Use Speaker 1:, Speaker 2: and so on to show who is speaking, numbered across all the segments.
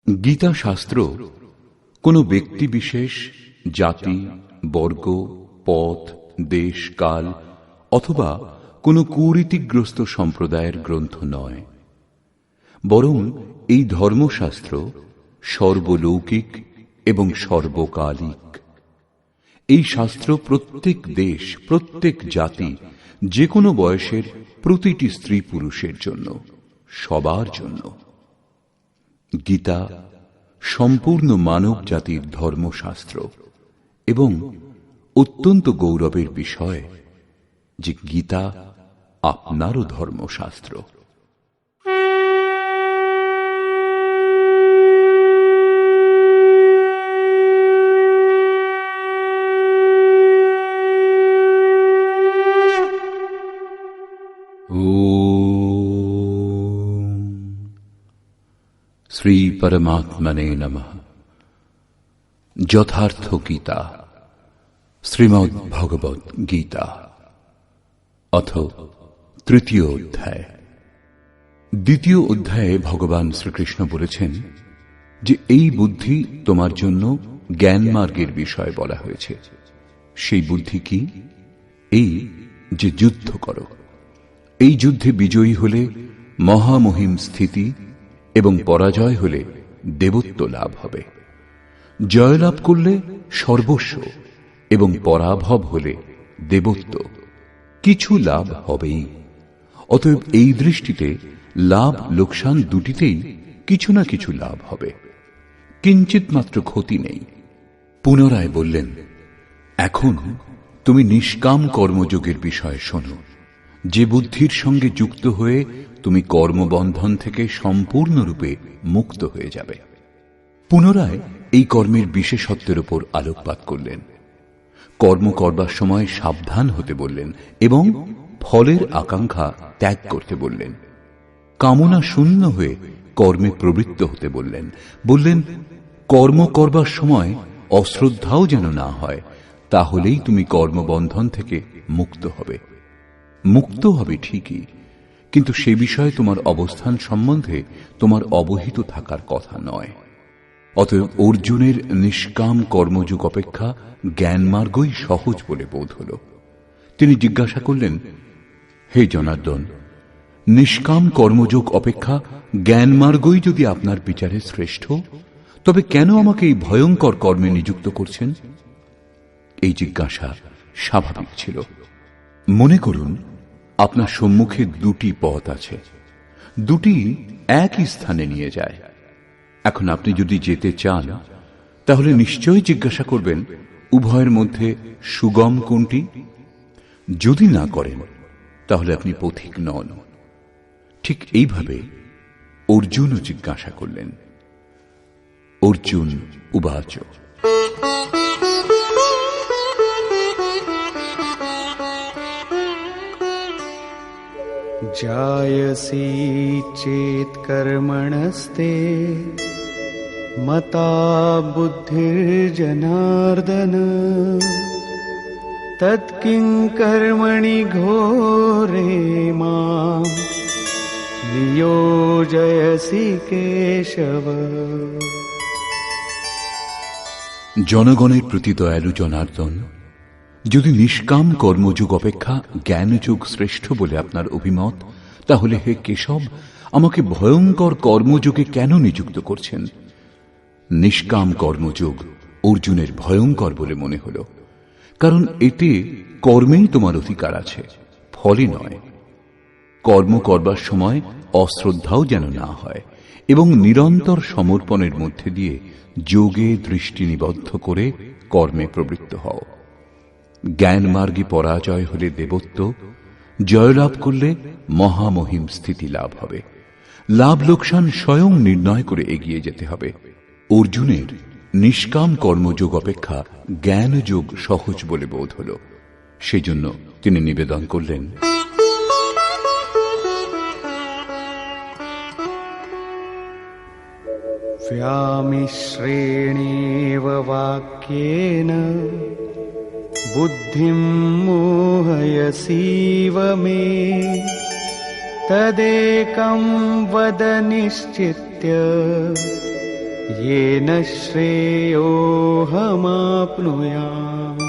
Speaker 1: গীতা শাস্ত্র কোনো ব্যক্তি বিশেষ, জাতি, বর্গ, পথ, দেশ, কাল অথবা কোনো কুরীতিগ্রস্ত সম্প্রদায়ের গ্রন্থ নয়, বরং এই ধর্মশাস্ত্র সর্বলৌকিক এবং সর্বকালিক। এই শাস্ত্র প্রত্যেক দেশ, প্রত্যেক জাতি, যে কোনো বয়সের প্রতিটি স্ত্রী পুরুষের জন্য, সবার জন্য। গীতা সম্পূর্ণ মানব জাতির ধর্মশাস্ত্র এবং অত্যন্ত গৌরবের বিষয় যে গীতা আপনারও ধর্মশাস্ত্র। শ্রী পরমাত্মনে নমঃ। যথার্থ গীতা, শ্রীমদ্ ভগবৎ গীতা, অথ তৃতীয় অধ্যায়। দ্বিতীয় অধ্যায়ে ভগবান শ্রীকৃষ্ণ বলেছেন যে এই বুদ্ধি তোমার জন্য জ্ঞান মার্গের বিষয় বলা হয়েছে। সেই বুদ্ধি কি? এই যে যুদ্ধ করো। এই যুদ্ধে বিজয়ী হলে মহামহিম স্থিতি এবং পরাজয় হলে দেবত্ব লাভ হবে। জয়লাভ করলে সর্বস্ব এবং পরাভব হলে দেবত্ব, কিছু লাভ হবেই। অতএব এই দৃষ্টিতে লাভ লোকসান দুটিতেই কিছু না কিছু লাভ হবে, কিঞ্চিত মাত্র ক্ষতি নেই। পুনরায় বললেন, এখন তুমি নিষ্কাম কর্মযোগের বিষয়ে শোনো, যে বুদ্ধির সঙ্গে যুক্ত হয়ে তুমি কর্মবন্ধন থেকে সম্পূর্ণরূপে মুক্ত হয়ে যাবে। পুনরায় এই কর্মের বিশেষত্বের উপর আলোকপাত করলেন। কর্ম করবার সময় সাবধান হতে বললেন এবং ফলের আকাঙ্ক্ষা ত্যাগ করতে বললেন। কামনা শূন্য হয়ে কর্মে প্রবৃত্ত হতে বললেন। বললেন, কর্ম করবার সময় অশ্রদ্ধাও যেন না হয়, তাহলেই তুমি কর্মবন্ধন থেকে মুক্ত হবে। মুক্ত হবে ঠিকই, কিন্তু সে বিষয়ে তোমার অবস্থান সম্বন্ধে তোমার অবহিত থাকার কথা নয়। অতএব অর্জুনের নিষ্কাম কর্মযোগ অপেক্ষা জ্ঞানমার্গই সহজ বলে বোধ হল। তিনি জিজ্ঞাসা করলেন, হে জনার্দন, নিষ্কাম কর্মযোগ অপেক্ষা জ্ঞানমার্গই যদি আপনার বিচারে শ্রেষ্ঠ, তবে কেন আমাকে এই ভয়ঙ্কর কর্মে নিযুক্ত করছেন? এই জিজ্ঞাসা স্বাভাবিক ছিল। মনে করুন, আপনার সম্মুখে দুটি পথ আছে, দুটি একই স্থানে নিয়ে যায়। এখন আপনি যদি যেতে চান, তাহলে নিশ্চয়ই জিজ্ঞাসা করবেন, উভয়ের মধ্যে সুগম কোনটি? যদি না করেন, তাহলে আপনি পথিক নন। ঠিক এইভাবে অর্জুনও জিজ্ঞাসা করলেন। অর্জুন উবাচ,
Speaker 2: जायसी चेत् कर्मणस्ते मता बुद्धिर्जनार्दन तत्किं कर्मणि घोरे मां नियोजयसि केशव।
Speaker 1: জনগণের প্রতি দয়ালু জনার্দন, যদি নিষ্কাম কর্মযোগ অপেক্ষা জ্ঞানযোগ শ্রেষ্ঠ বলে আপনার অভিমত, তাহলে হে কেশব, আমাকে ভয়ঙ্কর কর্মযোগে কেন নিযুক্ত করছেন? নিষ্কাম কর্মযোগ অর্জুনের ভয়ঙ্কর বলে মনে হল, কারণ এতে কর্মেই তোমার অধিকার আছে, ফলে নয়। কর্ম করবার সময় অশ্রদ্ধাও যেন না হয় এবং নিরন্তর সমর্পণের মধ্যে দিয়ে যোগে দৃষ্টি নিবদ্ধ করে কর্মে প্রবৃত্ত হও। জ্ঞান মার্গে পরাজয় হলে দেবত্ব, জয়লাভ করলে মহামহিম স্থিতি লাভ হবে। লাভ লোকসান স্বয়ং নির্ণয় করে এগিয়ে যেতে হবে। অর্জুনের নিষ্কাম কর্মযোগ অপেক্ষা জ্ঞানযোগ সহজ বলে বোধ হল। সেজন্য তিনি নিবেদন করলেন,
Speaker 2: व्यामिश्रेणेव वाक्येन बुद्धिं मोहयसीव मे तदेकं वद निश्चित्य येन श्रेयोऽहमाप्नुयाम्।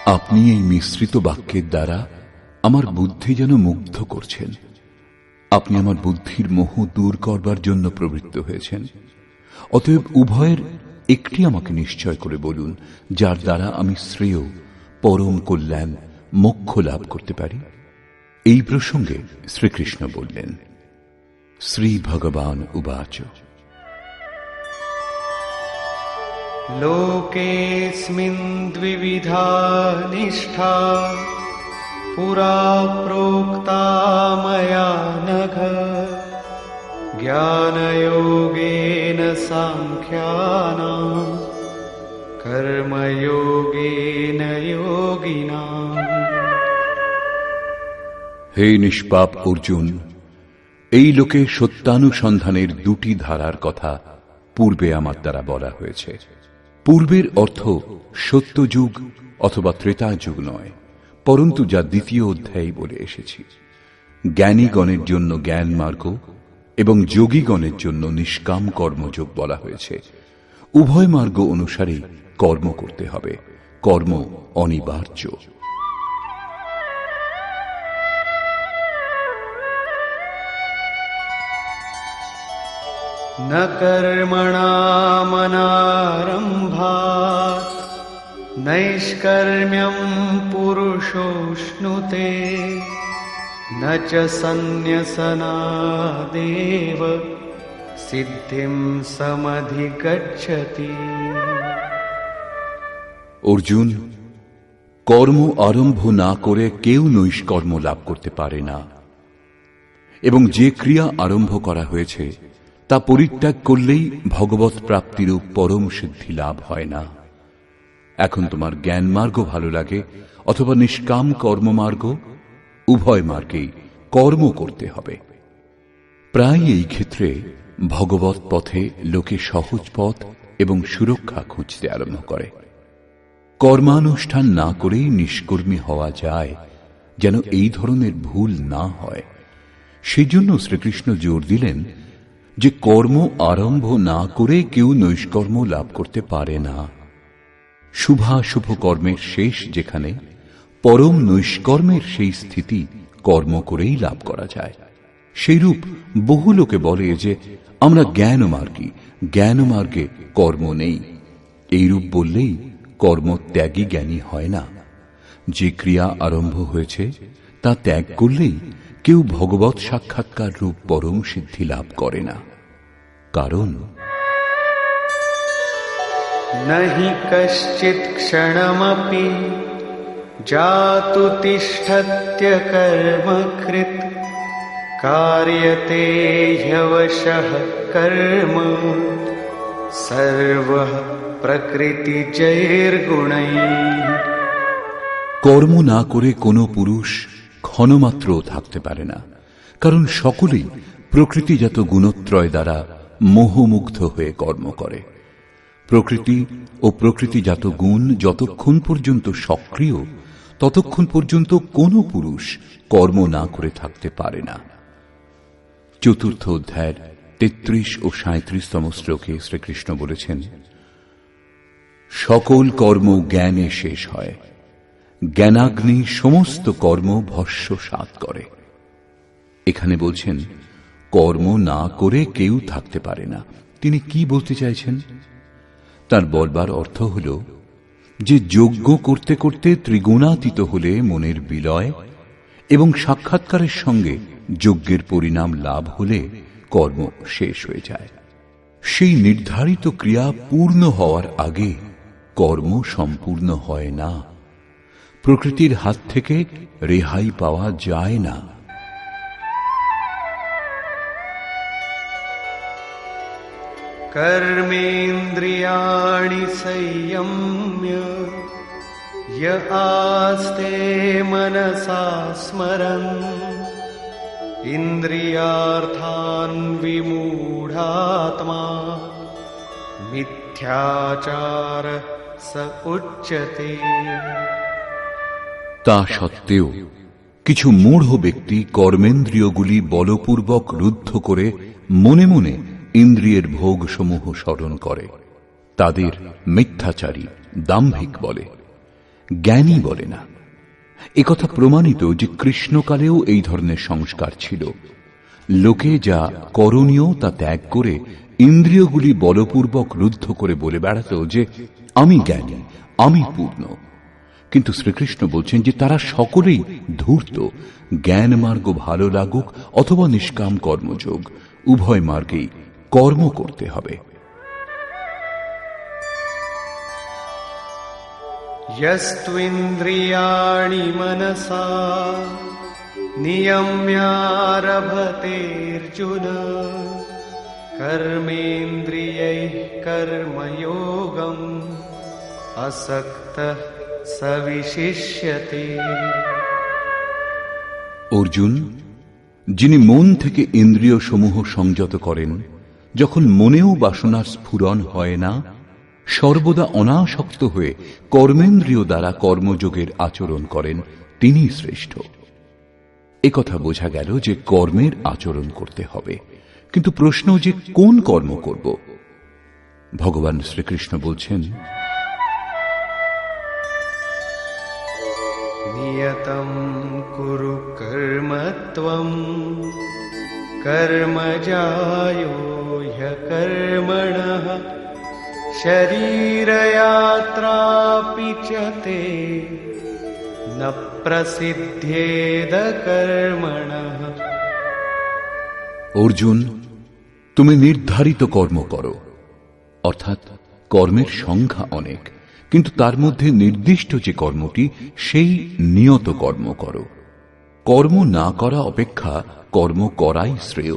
Speaker 1: আপনি এই মিশ্রিত বাক্যের দ্বারা আমার বুদ্ধি যেন মুগ্ধ করছেন। আপনি আমার বুদ্ধির মোহ দূর করবার জন্য প্রবৃত্ত হয়েছেন। অতএব উভয়ের একটি আমাকে নিশ্চয় করে বলুন, যার দ্বারা আমি শ্রেয়, পরম কল্যাণ, মোক্ষ লাভ করতে পারি। এই প্রসঙ্গে শ্রীকৃষ্ণ বললেন, শ্রী ভগবান উবাচ,
Speaker 2: লোকেऽস্মিन् দ্বিবিধা নিষ্ঠা পুরা প্रोक्ता मया नघ। জ্ঞানযোগেন সাংখ্যানাং কর্মযোগেন যোগিনাং।
Speaker 1: হে নিষ্পাপ অর্জুন, এই লোকে সত্যানুসন্ধানের দুটি ধারার কথা পূর্বে আমার দ্বারা বলা হয়েছে। পূর্বের অর্থ সত্যযুগ অথবা ত্রেতা যুগ নয়, পরন্তু যা দ্বিতীয় অধ্যায়ে বলে এসেছি। জ্ঞানীগণের জন্য জ্ঞান মার্গ এবং যোগীগণের জন্য নিষ্কাম কর্মযোগ বলা হয়েছে। উভয় মার্গ অনুসারে কর্ম করতে হবে, কর্ম অনিবার্য।
Speaker 2: न कर्मणामनारम्भात् नैष्कर्म्यं पुरुषोऽश्नुते न च सन्न्यसनादेव सिद्धिं समधिगच्छति।
Speaker 1: অর্জুন, কর্ম আরম্ভ না করে কেউ নৈষ্কর্ম লাভ করতে পারে না, এবং যে ক্রিয়া আরম্ভ করা হয়েছে তা পরিত্যাগ করলেই ভগবৎ প্রাপ্তিরূপ পরম সিদ্ধি লাভ হয় না। এখন তোমার জ্ঞান মার্গ ভালো লাগে অথবা নিষ্কাম কর্মমার্গ, উভয় মার্গেই কর্ম করতে হবে। প্রায় এই ক্ষেত্রে ভগবৎ পথে লোকে সহজ পথ এবং সুরক্ষা খুঁজতে আরম্ভ করে। কর্মানুষ্ঠান না করেই নিষ্কর্মী হওয়া যায়, যেন এই ধরনের ভুল না হয়। সেই জন্য শ্রীকৃষ্ণ জোর দিলেন যে কর্ম আরম্ভ না করে কেউ নৈষ্কর্ম লাভ করতে পারে না। শুভাশুভ কর্মের শেষ যেখানে, পরম নৈষ্কর্মের সেই স্থিতি কর্ম করেই লাভ করা যায়। সেইরূপ বহু লোকে বলে যে আমরা জ্ঞানমার্গী, জ্ঞানমার্গে কর্ম নেই। এইরূপ বললেই কর্মত্যাগী জ্ঞানী হয় না। যে ক্রিয়া আরম্ভ হয়েছে তা ত্যাগ করলেই কেউ ভগবৎ সাক্ষাৎকার রূপ পরম সিদ্ধি লাভ করে না। কারণ
Speaker 2: नहि कश्चित् क्षणमपि जातु तिष्ठत्य कर्मकृत् कार्यते ह्यवशः कर्म सर्वः प्रकृतिजैर्गुणैः।
Speaker 1: কর্ম না করে কোনো পুরুষ ক্ষণমাত্র থাকতে পারে না, কারণ সকলেই প্রকৃতিজাত গুণত্রয় দ্বারা মোহমুগ্ধ হয়ে কর্ম করে। প্রকৃতি ও প্রকৃতিজাত গুণ যতক্ষণ পর্যন্ত সক্রিয়, ততক্ষণ পর্যন্ত কোনো পুরুষ কর্ম না করে থাকতে পারে না। চতুর্থ অধ্যায়ের 33 ও 37তম শ্লোকে শ্রীকৃষ্ণ বলেছেন, সকল কর্ম জ্ঞানে শেষ হয়, জ্ঞানাগ্নি সমস্ত কর্ম ভস্মসাৎ করে। এখানে বলছেন কর্ম না করে কেউ থাকতে পারে না। তিনি কি বলতে চাইছেন? তার বলবার অর্থ হল যে যজ্ঞ করতে করতে ত্রিগুণাতীত হলে মনের বিলয় এবং সাক্ষাৎকারের সঙ্গে যজ্ঞের পরিণাম লাভ হলে কর্ম শেষ হয়ে যায়। সেই নির্ধারিত ক্রিয়া পূর্ণ হওয়ার আগে কর্ম সম্পূর্ণ হয় না। প্রকৃতির হাত থেকে রেহাই পাওয়া যায় না।
Speaker 2: कर्मेन्द्रियाणि संयम्य य आस्ते मनसा स्मरन् इन्द्रियार्थान् विमूढात्मा मिथ्याचार स उच्यते।
Speaker 1: তা সত্ত্বেও কিছু মূঢ় ব্যক্তি কর্মেন্দ্রিয়গুলি বলপূর্বক রুদ্ধ করে মনে মনে ইন্দ্রিয়ের ভোগ সমূহ স্মরণ করে তাদের মিথ্যাচারী, দাম্ভিক বলে, জ্ঞানী বলে না। একথা প্রমাণিত যে কৃষ্ণকালেও এই ধরনের সংস্কার ছিল। লোকে যা করণীয় তা ত্যাগ করে ইন্দ্রিয়গুলি বলপূর্বক রুদ্ধ করে বলে বেড়াত যে আমি জ্ঞানী, আমি পূর্ণ। কিন্তু শ্রীকৃষ্ণ বলছেন যে তারা সকলেই ধূর্ত। জ্ঞান মার্গ ভালো লাগুক অথবা নিষ্কাম কর্মযোগ, উভয় মার্গেই কর্ম করতে হবে।
Speaker 2: यस्त्विन्द्रियाणि मनसा नियम्यारभतेऽर्जुन कर्मेन्द्रियैः कर्मयोगम् असक्तः स विशिष्यते।
Speaker 1: অর্জুন, যিনি মন থেকে ইন্দ্রিয় সমূহ সংযত করেন, যখন মনেও বাসনার স্ফুরণ হয় না, সর্বদা অনাসক্ত হয়ে কর্মেন্দ্রিয় দ্বারা কর্মযোগের আচরণ করেন, তিনি শ্রেষ্ঠ। একথা বোঝা গেল যে কর্মের আচরণ করতে হবে, কিন্তু প্রশ্ন যে কোন কর্ম করব। ভগবান শ্রীকৃষ্ণ বলছেন,
Speaker 2: নিয়তম কুরু কর্ম ত্বম কর্মজায়ো হ্যকর্মণঃ শরীরয়াত্রাপি চ তে ন প্রসিদ্ধেদ কর্মণঃ।
Speaker 1: অর্জুন, তুমি নির্ধারিত কর্ম করো, অর্থাৎ কর্মের সংখ্যা অনেক, কিন্তু তার মধ্যে নির্দিষ্ট যে কর্মটি সেই নিয়ত কর্ম করো। কর্ম না করা অপেক্ষা কর্ম করাই শ্রেয়,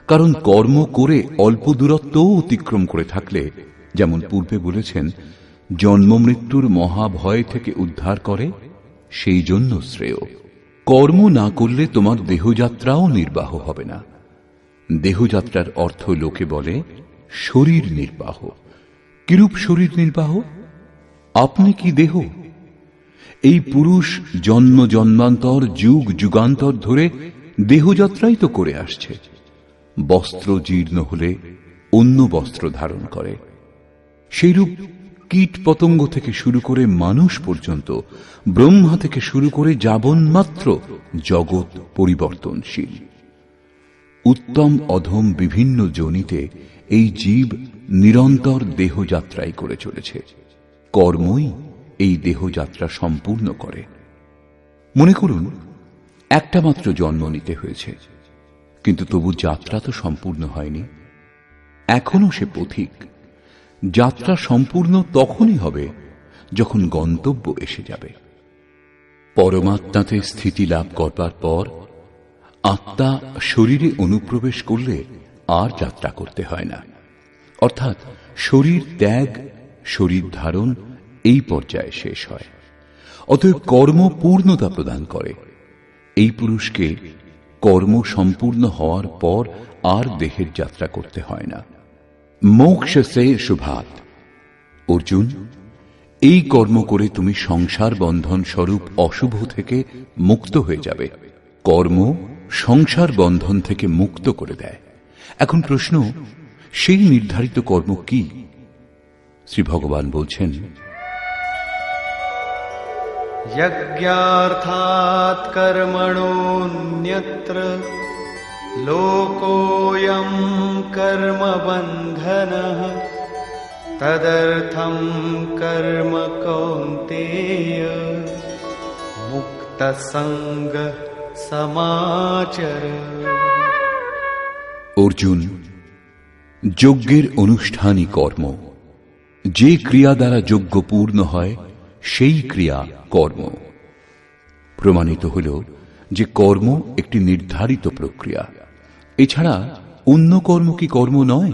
Speaker 1: কারণ কর্ম করে অল্প দূরত্বও অতিক্রম করে থাকলে, যেমন পূর্বে বলেছেন, জন্ম মৃত্যুর মহাভয় থেকে উদ্ধার করে, সেই জন্য শ্রেয়। কর্ম না করলে তোমার দেহযাত্রাও নির্বাহ হবে না। দেহযাত্রার অর্থ লোকে বলে শরীর নির্বাহ। কিরূপ শরীর নির্বাহ? আপনি কি দেহ? এই পুরুষ জন্ম জন্মান্তর যুগ যুগান্তর ধরে দেহযাত্রাই তো করে আসছে। বস্ত্র জীর্ণ হলে অন্য বস্ত্র ধারণ করে। সেইরূপ কীট পতঙ্গ থেকে শুরু করে মানুষ পর্যন্ত, ব্রহ্মা থেকে শুরু করে যাবন্মাত্র জগৎ পরিবর্তনশীল। উত্তম অধম বিভিন্ন যোনিতে এই জীব নিরন্তর দেহযাত্রাই করে চলেছে। কর্মই এই দেহযাত্রা সম্পূর্ণ করে। মনে করুন, একটা মাত্র জন্ম নিতে হয়েছে, কিন্তু তবু যাত্রা তো সম্পূর্ণ হয়নি। এখনো সে পথিক। যাত্রা সম্পূর্ণ তখনই হবে যখন গন্তব্য এসে যাবে। পরমাত্মাতে স্থিতি লাভ করবার পর আত্মা শরীরে অনুপ্রবেশ করলে আর যাত্রা করতে হয় না। অর্থাৎ শরীর ত্যাগ, শরীর ধারণ এই পর্যায়ে শেষ হয়। অতএব কর্ম পূর্ণতা প্রদান করে। এই পুরুষকে কর্ম সম্পূর্ণ হওয়ার পর আর দেহের যাত্রা করতে হয় না। মোক্ষ সে শুভাত। অর্জুন, এই কর্ম করে তুমি সংসার বন্ধন স্বরূপ অশুভ থেকে মুক্ত হয়ে যাবে। কর্ম সংসার বন্ধন থেকে মুক্ত করে দেয়। এখন প্রশ্ন, সেই নির্ধারিত কর্ম কি? শ্রী ভগবান বলছেন,
Speaker 2: যজ্ঞার্থাৎ কর্মণোন্যত্র লোকোয়ং কর্ম বন্ধনঃ তদর্থং কর্ম কৌন্তেয় মুক্তসঙ্গ সমাচর।
Speaker 1: অর্জুন, যজ্ঞের অনুষ্ঠানই কর্ম। যে ক্রিয়া দ্বারা যজ্ঞ পূর্ণ হয় সেই ক্রিয়া কর্ম। প্রমাণিত হল যে কর্ম একটি নির্ধারিত প্রক্রিয়া। এছাড়া অন্য কর্ম কি কর্ম নয়?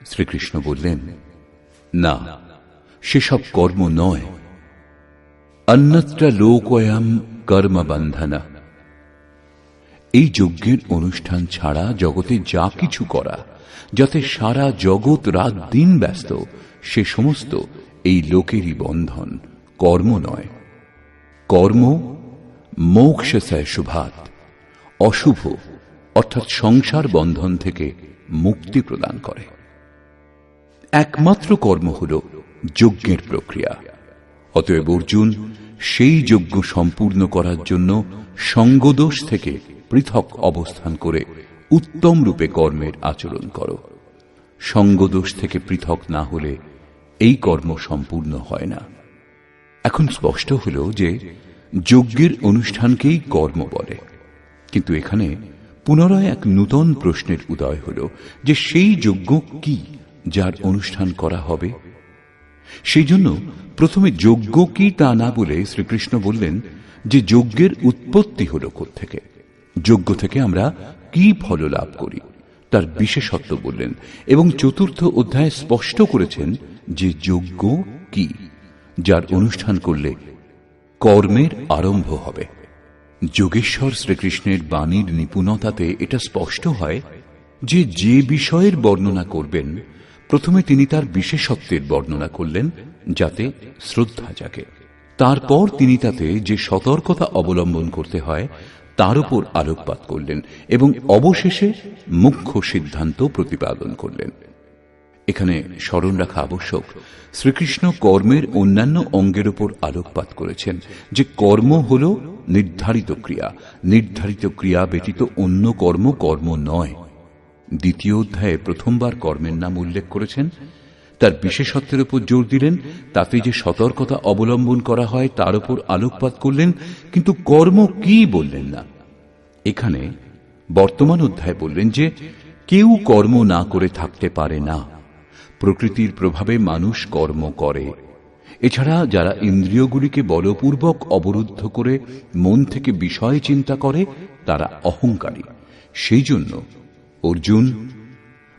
Speaker 1: শ্রীকৃষ্ণ বললেন, না, সেসব কর্ম নয়। অন্যত্র লোকোয়ম কর্ম বন্ধনা। এই যজ্ঞের অনুষ্ঠান ছাড়া জগতে যা কিছু করা, যাতে সারা জগৎ রাত দিন ব্যস্ত, সে সমস্ত এই লোকেরই বন্ধন, কর্ম নয়। কর্ম মোক্ষ সে শুভাত, অশুভ অর্থাৎ সংসার বন্ধন থেকে মুক্তি প্রদান করে। একমাত্র কর্ম হল যজ্ঞের প্রক্রিয়া। অতএব অর্জুন, সেই যজ্ঞ সম্পূর্ণ করার জন্য সঙ্গদোষ থেকে পৃথক অবস্থান করে উত্তম রূপে কর্মের আচরণ করো। সঙ্গদোষ থেকে পৃথক না হলে এই কর্ম সম্পূর্ণ হয় না। এখন স্পষ্ট হল যে যজ্ঞের অনুষ্ঠানকেই কর্ম বলে, কিন্তু এখানে পুনরায় এক নূতন প্রশ্নের উদয় হল যে সেই যজ্ঞ কি যার অনুষ্ঠান করা হবে। সেই জন্য প্রথমে যজ্ঞ কি তা না বলে শ্রীকৃষ্ণ বললেন যে যজ্ঞের উৎপত্তি হল কোত্থেকে, যজ্ঞ থেকে আমরা কি ফল লাভ করি তার বিশেষত্ব বললেন, এবং চতুর্থ অধ্যায়ে স্পষ্ট করেছেন যে যজ্ঞ কি যার অনুষ্ঠান করলে কর্মের আরম্ভ হবে। যোগেশ্বর শ্রীকৃষ্ণের বাণীর নিপুণতাতে এটা স্পষ্ট হয় যে যে বিষয়ের বর্ণনা করবেন প্রথমে তিনি তার বিশেষত্বের বর্ণনা করলেন যাতে শ্রদ্ধা জাগে। তারপর তিনি তাতে যে সতর্কতা অবলম্বন করতে হয় তার উপর আলোকপাত করলেন এবং অবশেষে মুখ্য সিদ্ধান্ত প্রতিপাদন করলেন। এখানে স্মরণ রাখা আবশ্যক, শ্রীকৃষ্ণ কর্মের অন্যান্য অঙ্গের উপর আলোকপাত করেছেন যে কর্ম হল নির্ধারিত ক্রিয়া, নির্ধারিত ক্রিয়া ব্যতীত অন্য কর্ম কর্ম নয়। দ্বিতীয় অধ্যায়ে প্রথমবার কর্মের নাম উল্লেখ করেছেন, তার বিশেষত্বের উপর জোর দিলেন, তাতে যে সতর্কতা অবলম্বন করা হয় তার উপর আলোকপাত করলেন, কিন্তু কর্ম কি বললেন না। এখানে বর্তমান অধ্যায়ে বললেন যে কেউ কর্ম না করে থাকতে পারে না। প্রকৃতির প্রভাবে মানুষ কর্ম করে। এছাড়া যারা ইন্দ্রিয়গুলিকে বলপূর্বক অবরুদ্ধ করে মন থেকে বিষয় চিন্তা করে তারা অহংকারী। সেই জন্য অর্জুন,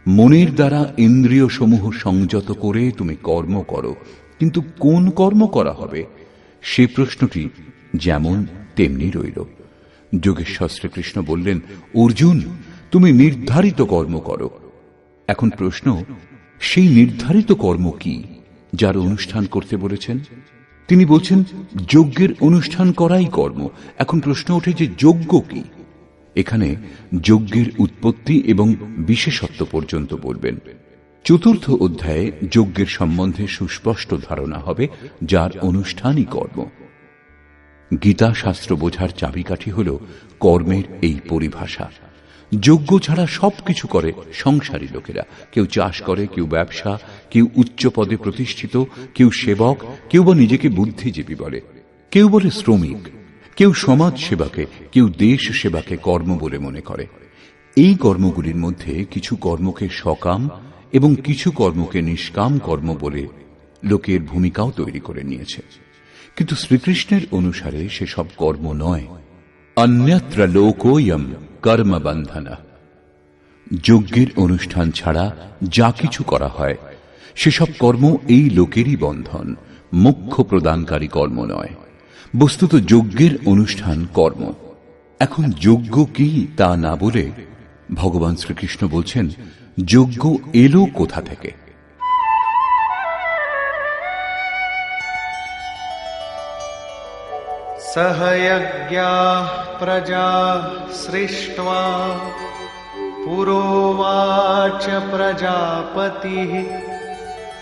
Speaker 1: মনের দ্বারা ইন্দ্রিয় সমূহ সংযত করে তুমি কর্ম করো, কিন্তু কোন কর্ম করা হবে সে প্রশ্নটি যেমন তেমনি রইল। যোগেশ্বর শ্রীকৃষ্ণ বললেন, অর্জুন তুমি নির্ধারিত কর্ম করো। এখন প্রশ্ন, সেই নির্ধারিত কর্ম কি যার অনুষ্ঠান করতে বলেছেন? তিনি বলছেন যজ্ঞের অনুষ্ঠান করাই কর্ম। এখন প্রশ্ন ওঠে যে যজ্ঞ কি? এখানে যজ্ঞের উৎপত্তি এবং বিশেষত্ব পর্যন্ত বলবেন। চতুর্থ অধ্যায়ে যজ্ঞের সম্বন্ধে সুস্পষ্ট ধারণা হবে যার অনুষ্ঠানই কর্ম। গীতা শাস্ত্র বোঝার চাবিকাঠি হল কর্মের এই পরিভাষা। যজ্ঞ ছাড়া সবকিছু করে সংসারী লোকেরা। কেউ চাষ করে, কেউ ব্যবসা, কেউ উচ্চ পদে প্রতিষ্ঠিত, কেউ সেবক, কেউ বা নিজেকে বুদ্ধিজীবী বলে, কেউ বলে শ্রমিক, কেউ সমাজ সেবাকে, কেউ দেশ সেবাকে কর্ম বলে মনে করে। এই কর্মগুলির মধ্যে কিছু কর্মকে সকাম এবং কিছু কর্মকে নিষ্কাম কর্ম বলে লোকের ভূমিকাও তৈরি করে নিয়েছে, কিন্তু শ্রীকৃষ্ণের অনুসারে সেসব কর্ম নয়। অন্যত্র লোকোয়ম কর্মবন্ধনা। যজ্ঞের অনুষ্ঠান ছাড়া যা কিছু করা হয় সেসব কর্ম এই লোকেরই বন্ধন, মোক্ষ প্রদানকারী কর্ম নয়। বস্তুত যজ্ঞের অনুষ্ঠান কর্ম। এখন যজ্ঞ কি তা না বলে ভগবান শ্রীকৃষ্ণ বলছেন যজ্ঞ এলো কোথা থেকে।
Speaker 2: सहयज्ञाः प्रजा सृष्ट्वा पुरोवाच प्रजापतिः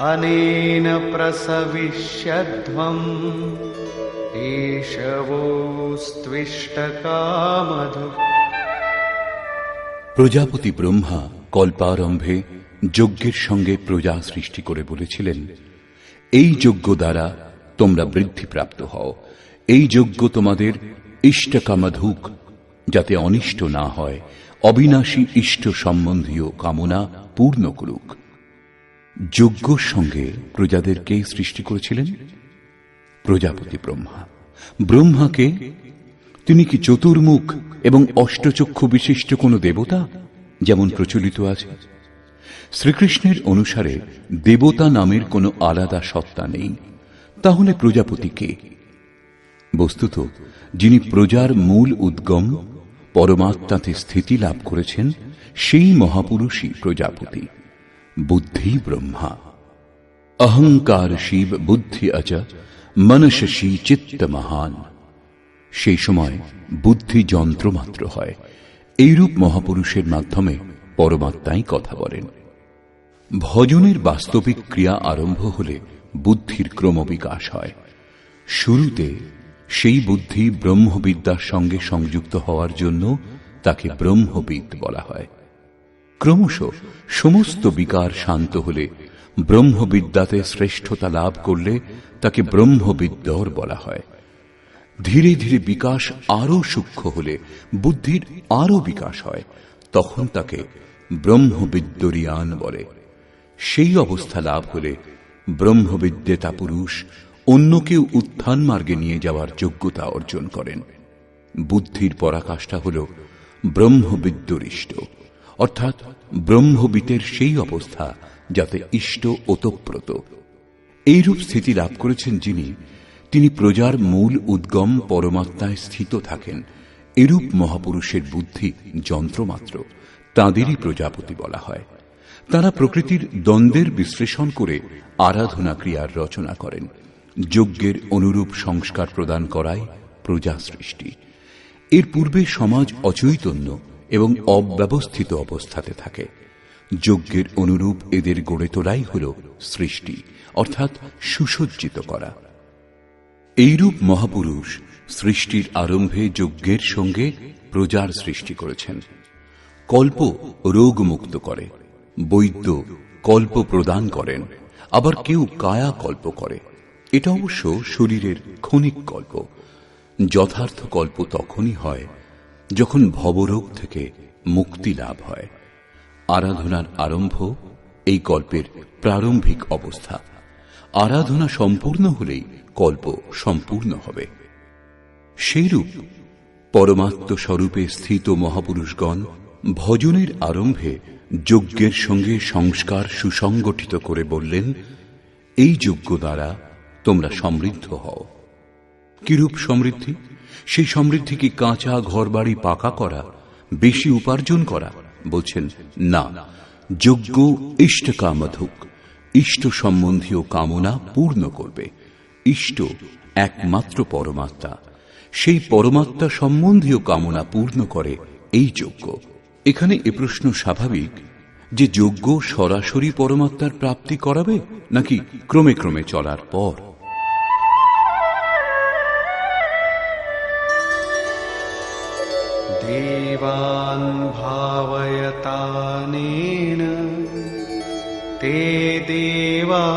Speaker 2: अनेन प्रसविष्यध्वम् एषवोस्त्विष्टकामधु।
Speaker 1: প্রজাপতি ব্রহ্মা কল্পারম্ভে যজ্ঞের সঙ্গে প্রজা সৃষ্টি করে বলেছিলেন, এই যজ্ঞ দ্বারা তোমরা বৃদ্ধিপ্রাপ্ত হও। এই যজ্ঞ তোমাদের ইষ্টকামধুক, যাতে অনিষ্ট না হয়, অবিনাশী ইষ্ট সম্বন্ধীয় কামনা পূর্ণ করুক। যজ্ঞর সঙ্গে প্রজাদেরকে সৃষ্টি করেছিলেন প্রজাপতি ব্রহ্মা। ব্রহ্মাকে তিনি কি চতুর্মুখ এবং অষ্টচক্ষু বিশিষ্ট কোন দেবতা যেমন প্রচলিত আছে? শ্রীকৃষ্ণের অনুসারে দেবতা নামের কোনো আলাদা সত্তা নেই। তাহলে প্রজাপতি কে? বস্তুত যিনি প্রজার মূল উদ্গম, পরমাত্মাতে স্থিতি লাভ করেছেন, সেই মহাপুরুষই প্রজাপতি। বুদ্ধি ব্রহ্মা। অহংকার শিব বুদ্ধি অচ মনসী চিত্ত মহান। সেই সময় বুদ্ধি যন্ত্র মাত্র হয়। এইরূপ মহাপুরুষের মাধ্যমে পরমাত্মাই কথা বলেন। ভজনের বাস্তবিক ক্রিয়া আরম্ভ হলে বুদ্ধির ক্রমবিকাশ হয়। শুরুতে সেই বুদ্ধি ব্রহ্মবিদ্যার সঙ্গে সংযুক্ত হওয়ার জন্য তাকে ব্রহ্মবিদ বলা হয়। ক্রমশ সমস্ত বিকার শান্ত হলে, ব্রহ্মবিদ্যাতে শ্রেষ্ঠতা লাভ করলে তাকে ব্রহ্মবিদ্যর বলা হয়। ধীরে ধীরে বিকাশ আরো সূক্ষ্ম হলে, বুদ্ধির আরো বিকাশ হয়, তখন তাকে ব্রহ্মবিদ্যরিয়ান বলে। সেই অবস্থা লাভ হলে ব্রহ্মবিদ্যেতা পুরুষ অন্যকে উত্থান মার্গে নিয়ে যাওয়ার যোগ্যতা অর্জন করেন। বুদ্ধির পরাকাষ্ঠা হল ব্রহ্মবিদ্যরিষ্ট, অর্থাৎ ব্রহ্মবিতের সেই অবস্থা যাতে ইষ্ট ওতপ্রোত। এইরূপ স্থিতি লাভ করেছেন যিনি, তিনি প্রজার মূল উদ্গম পরমাত্মায় স্থিত থাকেন। এরূপ মহাপুরুষের বুদ্ধি যন্ত্রমাত্র, তাঁদেরই প্রজাপতি বলা হয়। তাঁরা প্রকৃতির দ্বন্দ্বের বিশ্লেষণ করে আরাধনা ক্রিয়ার রচনা করেন। যজ্ঞের অনুরূপ সংস্কার প্রদান করাই প্রজা সৃষ্টি। এর পূর্বে সমাজ অচৈতন্য এবং অব্যবস্থিত অবস্থাতে থাকে। যজ্ঞের অনুরূপ এদের গড়ে তোলাই হল সৃষ্টি, অর্থাৎ সুসজ্জিত করা। এইরূপ মহাপুরুষ সৃষ্টির আরম্ভে যজ্ঞের সঙ্গে প্রজার সৃষ্টি করেছেন। কল্প রোগমুক্ত করে, বৈদ্য কল্প প্রদান করেন, আবার কেউ কায়া কল্প করে। এটা অবশ্য শরীরের ক্ষণিক কল্প। যথার্থ কল্প তখনই হয় যখন ভবরোগ থেকে মুক্তি লাভ হয়। আরাধনার আরম্ভ এই কল্পের প্রারম্ভিক অবস্থা। আরাধনা সম্পূর্ণ হলেই কল্প সম্পূর্ণ হবে। সেইরূপ পরমাত্ম স্বরূপে স্থিত মহাপুরুষগণ ভজনের আরম্ভে যজ্ঞের সঙ্গে সংস্কার সুসংগঠিত করে বললেন, এই যজ্ঞ দ্বারা তোমরা সমৃদ্ধ হও। কিরূপ সমৃদ্ধি? সেই সমৃদ্ধি কি কাঁচা ঘরবাড়ি পাকা করা, বেশি উপার্জন করা? বলছেন না, যজ্ঞ ইষ্টকামধুক, ইষ্ট সম্বন্ধীয় কামনা পূর্ণ করবে। ইষ্ট একমাত্র পরমাত্মা, সেই পরমাত্মা সম্বন্ধীয় কামনা পূর্ণ করে এই যজ্ঞ। এখানে এ প্রশ্ন স্বাভাবিক যে যজ্ঞ সরাসরি পরমাত্মার প্রাপ্তি করাবে নাকি ক্রমে ক্রমে চলার পর?
Speaker 2: দেবান ভাবয়তানেন তে দেবা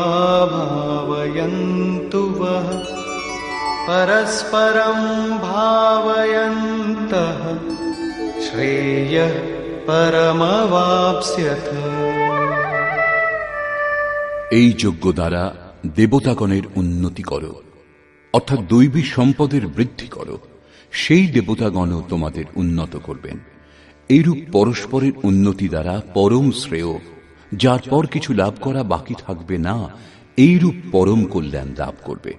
Speaker 2: ভাবয়ন্তু বহ পরস্পরম ভাবয়ন্তঃ শ্রেয়ঃ পরমবাপ্স্যথ।
Speaker 1: এই যজ্ঞ দ্বারা দেবতাগণের উন্নতি করো, অর্থাৎ দৈবী সম্পদের বৃদ্ধি করো। সেই দেবতাগণও তোমাদের উন্নত করবেন। এইরূপ পরস্পরের উন্নতি দ্বারা পরম শ্রেয়, যার পর কিছু লাভ করা বাকি থাকবে না, এইরূপ পরম কল্যাণ লাভ করবে।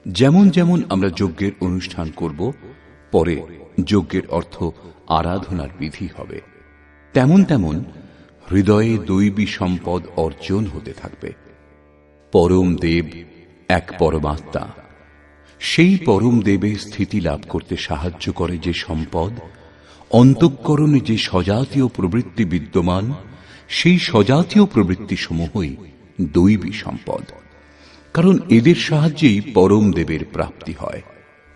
Speaker 1: যেমন যেমন আমরা যজ্ঞের অনুষ্ঠান করব, পরে যজ্ঞের অর্থ আরাধনার বিধি হবে, তেমন তেমন হৃদয়ে দৈবী সম্পদ অর্জন হতে থাকবে। পরম দেব এক পরমাত্মা। সেই পরম দেবে স্থিতি লাভ করতে সাহায্য করে যে সম্পদ, অন্তঃকরণে যে সজাতীয় প্রবৃত্তি বিদ্যমান, সেই সজাতীয় প্রবৃত্তি সমূহই দৈবী সম্পদ। কারণ এদের সাহায্যেই পরম দেবের প্রাপ্তি হয়,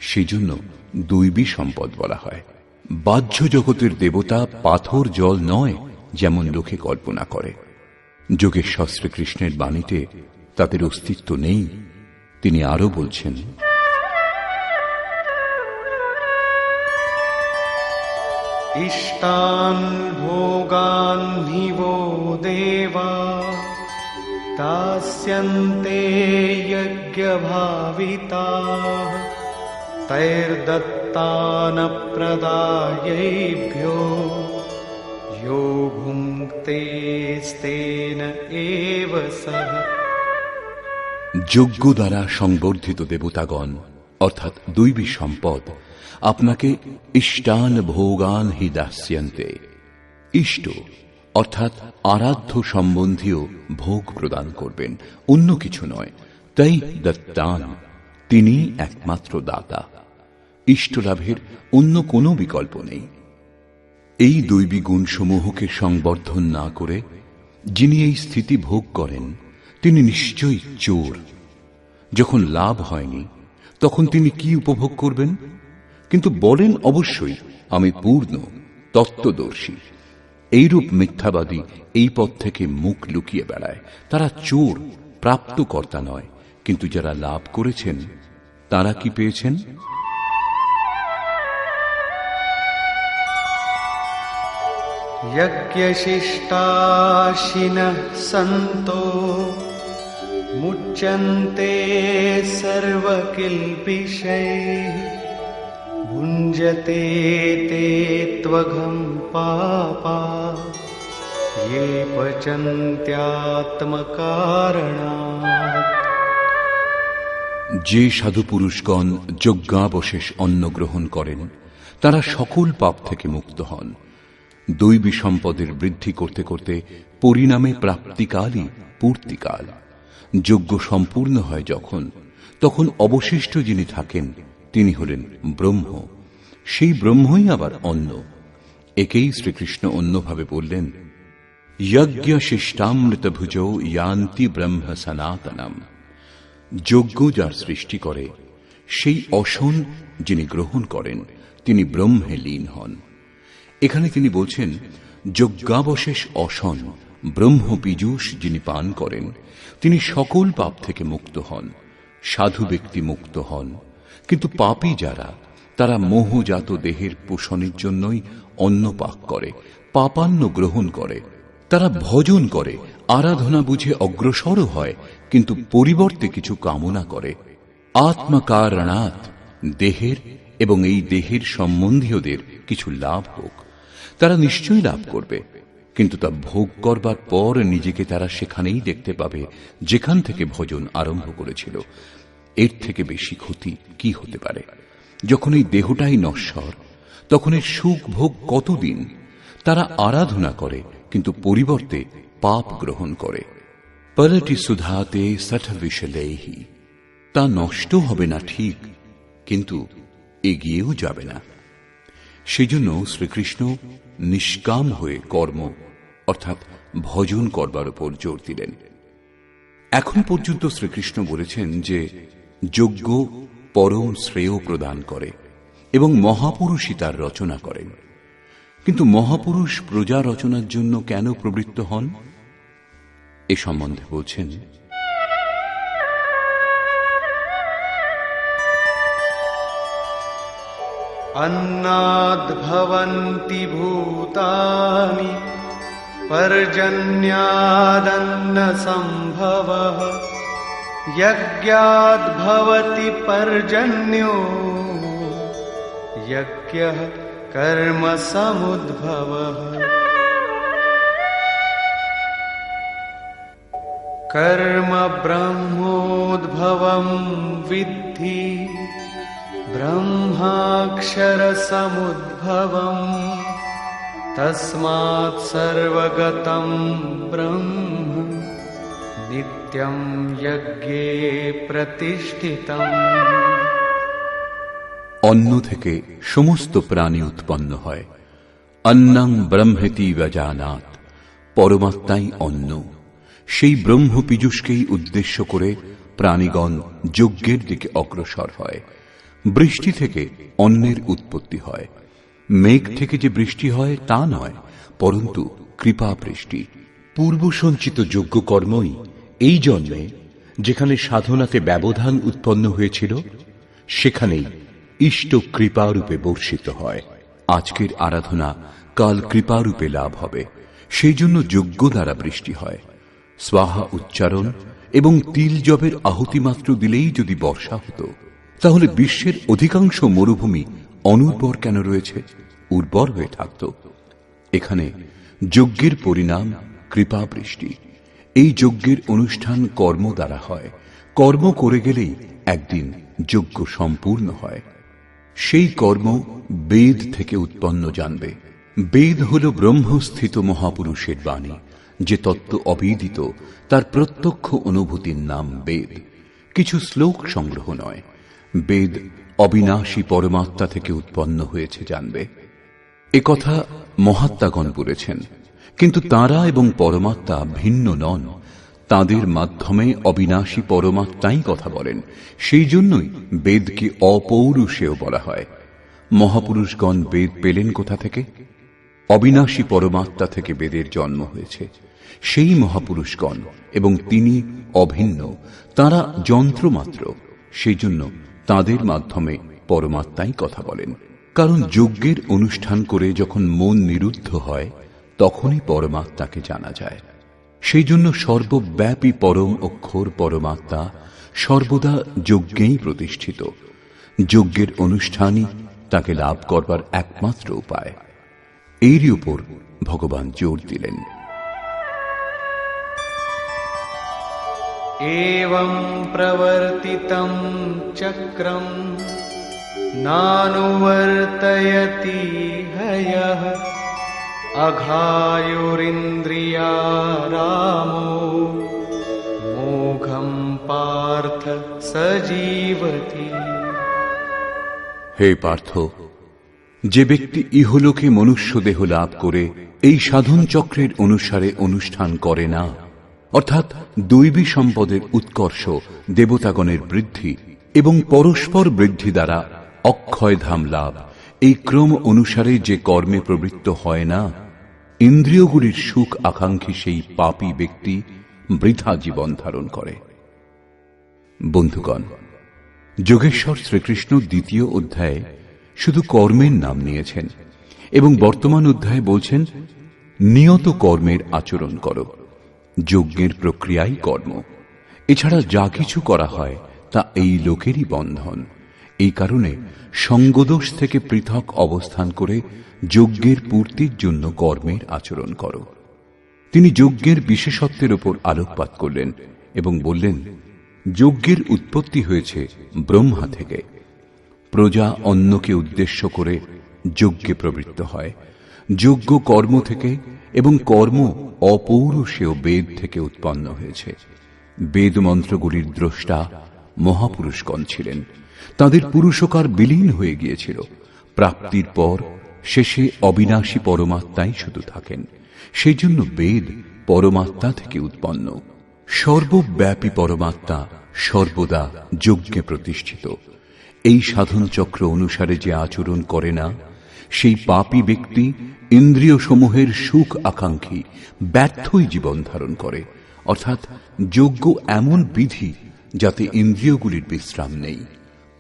Speaker 1: সেজন্য দৈবী সম্পদ বলা হয়। বাহ্য জগতের দেবতা পাথর জল নয়, যেমন লোকে কল্পনা করে। যোগেশ্বর শ্রীকৃষ্ণের বাণীতে তাদের অস্তিত্ব নেই। তিনি আরো বলছেন,
Speaker 2: ইষ্টান ভোগান নিবো দেবা দাস্যন্তে যজ্ঞভাবিতাঃ তৈর্দত্তান প্রদায়েভ্যো यो ভুঙ্ক্তেস্তেন এব সঃ।
Speaker 1: যজ্ঞ দ্বারা সংবর্ধিত দেবতাগণ অর্থাৎ দৈবী সম্পদ আপনাকে ইষ্টান ভোগান হি দাস্যন্তে। ইষ্ট অর্থাৎ আরাধ্য সম্বন্ধীয় ভোগ প্রদান করবেন, অন্য কিছু নয়। তাই দত্তান, তিনি একমাত্র দাতা। ইষ্ট লাভের অন্য কোনো বিকল্প নেই। এই দৈবী গুণসমূহকে সংবর্ধন না করে যিনি এই স্থিতি ভোগ করেন তিনি নিশ্চয়ই চোর। যখন লাভ হয়নি তখন তিনি কি উপভোগ করবেন? কিন্তু বলেন অবশ্যই আমি পূর্ণ তত্ত্বদর্শী। এইরূপ মিথ্যাবাদী এই পথ থেকে মুখ লুকিয়ে বেড়ায়। তারা চোর, প্রাপ্তকর্তা নয়। কিন্তু যারা লাভ করেছেন তারা কি পেয়েছেন?
Speaker 2: यज्ञशिष्टाशिनः सन्तो मुच्यन्ते सर्वकिल्बिषैः भुञ्जते ते त्वघं पापा ये पचन्त्यात्मकारणात्।
Speaker 1: যে সাধু পুরুষগণ যজ্ঞাবশেষ অন্ন গ্রহণ করেন তারা সকল পাপ থেকে মুক্ত হন। দৈবী সম্পদের বৃদ্ধি করতে করতে পরিণামে প্রাপ্তিকালই পূর্তিকাল। যজ্ঞ সম্পূর্ণ হয় যখন, তখন অবশিষ্ট যিনি থাকেন তিনি হলেন ব্রহ্ম। সেই ব্রহ্মই আবার অন্ন। একেই শ্রীকৃষ্ণ অন্যভাবে বললেন, যজ্ঞ শিষ্টামৃত ভুজো ইয়ান্তি ব্রহ্ম সনাতনম। যজ্ঞ যার সৃষ্টি করে সেই অসন যিনি গ্রহণ করেন তিনি ব্রহ্মে লীন হন। এখানে তিনি বলছেন যজ্ঞাবশেষ অসন ব্রহ্ম পীযূষ যিনি পান করেন তিনি সকল পাপ থেকে মুক্ত হন। সাধু ব্যক্তি মুক্ত হন, কিন্তু পাপী যারা তারা মোহজাত দেহের পোষণের জন্যই অন্ন পাক করে, পাপান্ন গ্রহণ করে। তারা ভজন করে, আরাধনা বুঝে অগ্রসরও হয়, কিন্তু পরিবর্তে কিছু কামনা করে। আত্মকারণাৎ দেহের এবং এই দেহের সম্বন্ধীয়দের কিছু লাভ হোক, তারা নিশ্চয়ই লাভ করবে, কিন্তু তা ভোগ করবার পর নিজেকে তারা সেখানেই দেখতে পাবে যেখান থেকে ভজন আরম্ভ করেছিল। এর থেকে বেশি ক্ষতি কি হতে পারে? যখন এই দেহটাই নশ্বর, তখন এর সুখ ভোগ কতদিন? তারা আরাধনা করে কিন্তু পরিবর্তে পাপ গ্রহণ করে। পলটি সুধাতে সঠ বিশলেহি, তা নষ্ট হবে না ঠিক, কিন্তু এগিয়েও যাবে না। সেজন্য শ্রীকৃষ্ণ নিষ্কাম হয়ে কর্ম অর্থাৎ ভজন করবার উপর জোর দিলেন। এখন পর্যন্ত শ্রীকৃষ্ণ বলেছেন যে যজ্ঞ পরম শ্রেয় প্রদান করে এবং মহাপুরুষই তার রচনা করেন। কিন্তু মহাপুরুষ প্রজা রচনার জন্য কেন প্রবৃত্ত হন এ সম্বন্ধে বলছেন,
Speaker 2: अन्नाद् भवन्ति भूतानि पर्जन्यादन्न सम्भवः यज्ञाद् भवति पर्जन्यो यज्ञः कर्म समुद्भवः कर्म ब्रह्मोद्भवं विद्धि ब्रह्माक्षरसमुद्भवम् तस्मात् सर्वगतं ब्रह्म नित्यं यज्ञे प्रतिष्ठितम्।
Speaker 1: অন্ন থেকে সমস্ত প্রাণী উৎপন্ন হয়। অন্নং ব্রহ্মেতি ব্যজানাৎ, পরমাত্মাই অন্ন। সেই ব্রহ্ম পীযূষকেই উদ্দেশ্য করে প্রাণীগণ যজ্ঞের দিকে অগ্রসর হয়। বৃষ্টি থেকে অন্নের উৎপত্তি হয়। মেঘ থেকে যে বৃষ্টি হয় তা নয়, পরন্তু কৃপা বৃষ্টি। পূর্ব সঞ্চিত যজ্ঞ কর্মই এই জন্মে যেখানে সাধনাতে ব্যবধান উৎপন্ন হয়েছিল সেখানেই ইষ্ট কৃপারূপে বর্ষিত হয়। আজকের আরাধনা কাল কৃপারূপে লাভ হবে, সেই জন্য যজ্ঞ দ্বারা বৃষ্টি হয়। স্বাহা উচ্চারণ এবং তিল জবের আহুতি মাত্র দিলেই যদি বর্ষা হতো, তাহলে বিশ্বের অধিকাংশ মরুভূমি অনুর্বর কেন রয়েছে? উর্বর হয়ে থাকত। এখানে যজ্ঞের পরিণাম কৃপা বৃষ্টি। এই যজ্ঞের অনুষ্ঠান কর্ম দ্বারা হয়। কর্ম করে গেলেই একদিন যজ্ঞ সম্পূর্ণ হয়। সেই কর্ম বেদ থেকে উৎপন্ন জানবে। বেদ হল ব্রহ্মস্থিত মহাপুরুষের বাণী। যে তত্ত্ব অবিদিত তার প্রত্যক্ষ অনুভূতির নাম বেদ, কিছু শ্লোক সংগ্রহ নয়। বেদ অবিনাশী পরমাত্মা থেকে উৎপন্ন হয়েছে জানবে। একথা মহাত্মাগণ বলেছেন, কিন্তু তাঁরা এবং পরমাত্মা ভিন্ন নন। তাঁদের মাধ্যমে অবিনাশী পরমাত্মাই কথা বলেন। সেই জন্যই বেদকে অপৌরুষেয় বলা হয়। মহাপুরুষগণ বেদ পেলেন কোথা থেকে? অবিনাশী পরমাত্মা থেকে বেদের জন্ম হয়েছে। সেই মহাপুরুষগণ, এবং তিনি অভিন্ন, তাঁরা যন্ত্রমাত্র। সেই জন্য তাঁদের মাধ্যমে পরমাত্মাই কথা বলেন। কারণ যজ্ঞের অনুষ্ঠান করে যখন মন নিরুদ্ধ হয়, তখনই পরমাত্মাকে জানা যায়। সেই জন্য সর্বব্যাপী পরম অক্ষর পরমাত্মা সর্বদা যজ্ঞেই প্রতিষ্ঠিত। যজ্ঞের অনুষ্ঠানই তাকে লাভ করবার একমাত্র উপায়। এরই উপর ভগবান জোর দিলেন।
Speaker 2: एवं प्रवर्तितं चक्रं नानुवर्तयति हयः अघायुरिन्द्रियारामो मोघं पार्थ सजीवति।
Speaker 1: হে পার্থ, যে ব্যক্তি ইহলোকে মনুষ্য দেহ লাভ করে এই সাধন চক্রের অনুসারে অনুষ্ঠান করে না, অর্থাৎ দৈবী সম্পদের উৎকর্ষ, দেবতাগণের বৃদ্ধি এবং পরস্পর বৃদ্ধি দ্বারা অক্ষয় ধাম লাভ, এই ক্রম অনুসারে যে কর্মে প্রবৃত্ত হয় না, ইন্দ্রিয়গুলির সুখ আকাঙ্ক্ষী সেই পাপী ব্যক্তি বৃথা জীবন ধারণ করে। বন্ধুগণ, যোগেশ্বর শ্রীকৃষ্ণ দ্বিতীয় অধ্যায়ে শুধু কর্মের নাম নিয়েছেন এবং বর্তমান অধ্যায়ে বলছেন নিয়ত কর্মের আচরণ করো। যজ্ঞের প্রক্রিয়াই কর্ম। এছাড়া যা কিছু করা হয় তা এই লোকেরই বন্ধন। এই কারণে সঙ্গদোষ থেকে পৃথক অবস্থান করে যজ্ঞের পূর্তির জন্য কর্মের আচরণ করো। তিনি যজ্ঞের বিশেষত্বের উপর আলোকপাত করলেন এবং বললেন, যজ্ঞের উৎপত্তি হয়েছে ব্রহ্মা থেকে। প্রজা অন্যকে উদ্দেশ্য করে যজ্ঞে প্রবৃত্ত হয়। যজ্ঞ কর্ম থেকে এবং কর্ম অপৌরুষেয় বেদ থেকে উৎপন্ন হয়েছে। বেদ মন্ত্রগুলির দ্রষ্টা মহাপুরুষগণ ছিলেন। তাদের পুরুষকার বিলীন হয়ে গিয়েছিল। প্রাপ্তির পর শেষে অবিনাশী পরমাত্মাই শুধু থাকেন। সেই জন্য বেদ পরমাত্মা থেকে উৎপন্ন। সর্বব্যাপী পরমাত্মা সর্বদা যজ্ঞে প্রতিষ্ঠিত। এই সাধন চক্র অনুসারে যে আচরণ করে না, সেই পাপী ব্যক্তি ইন্দ্রিয় সমূহের সুখ আকাঙ্ক্ষী ব্যর্থই জীবন ধারণ করে। অর্থাৎ যজ্ঞ এমন বিধি যাতে ইন্দ্রিয়গুলির বিশ্রাম নেই,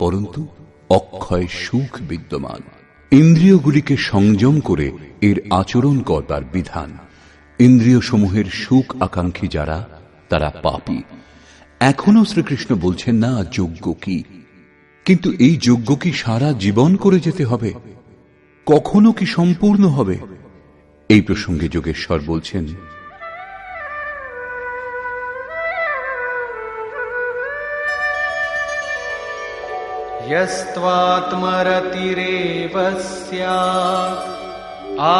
Speaker 1: পরন্তু অক্ষয় সুখ বিদ্যমান। ইন্দ্রিয়গুলিকে সংযম করে এর আচরণ করবার বিধান। ইন্দ্রিয় সমূহের সুখ আকাঙ্ক্ষী যারা, তারা পাপী। এখনো শ্রীকৃষ্ণ বলছেন না যজ্ঞ কি, কিন্তু এই যজ্ঞ কি সারা জীবন করে যেতে হবে? কখনো কি সম্পূর্ণ হবে? এই প্রসঙ্গে যোগেশ্বর বলছেন,
Speaker 2: यस्त्वात्मरतिरेव स्यात्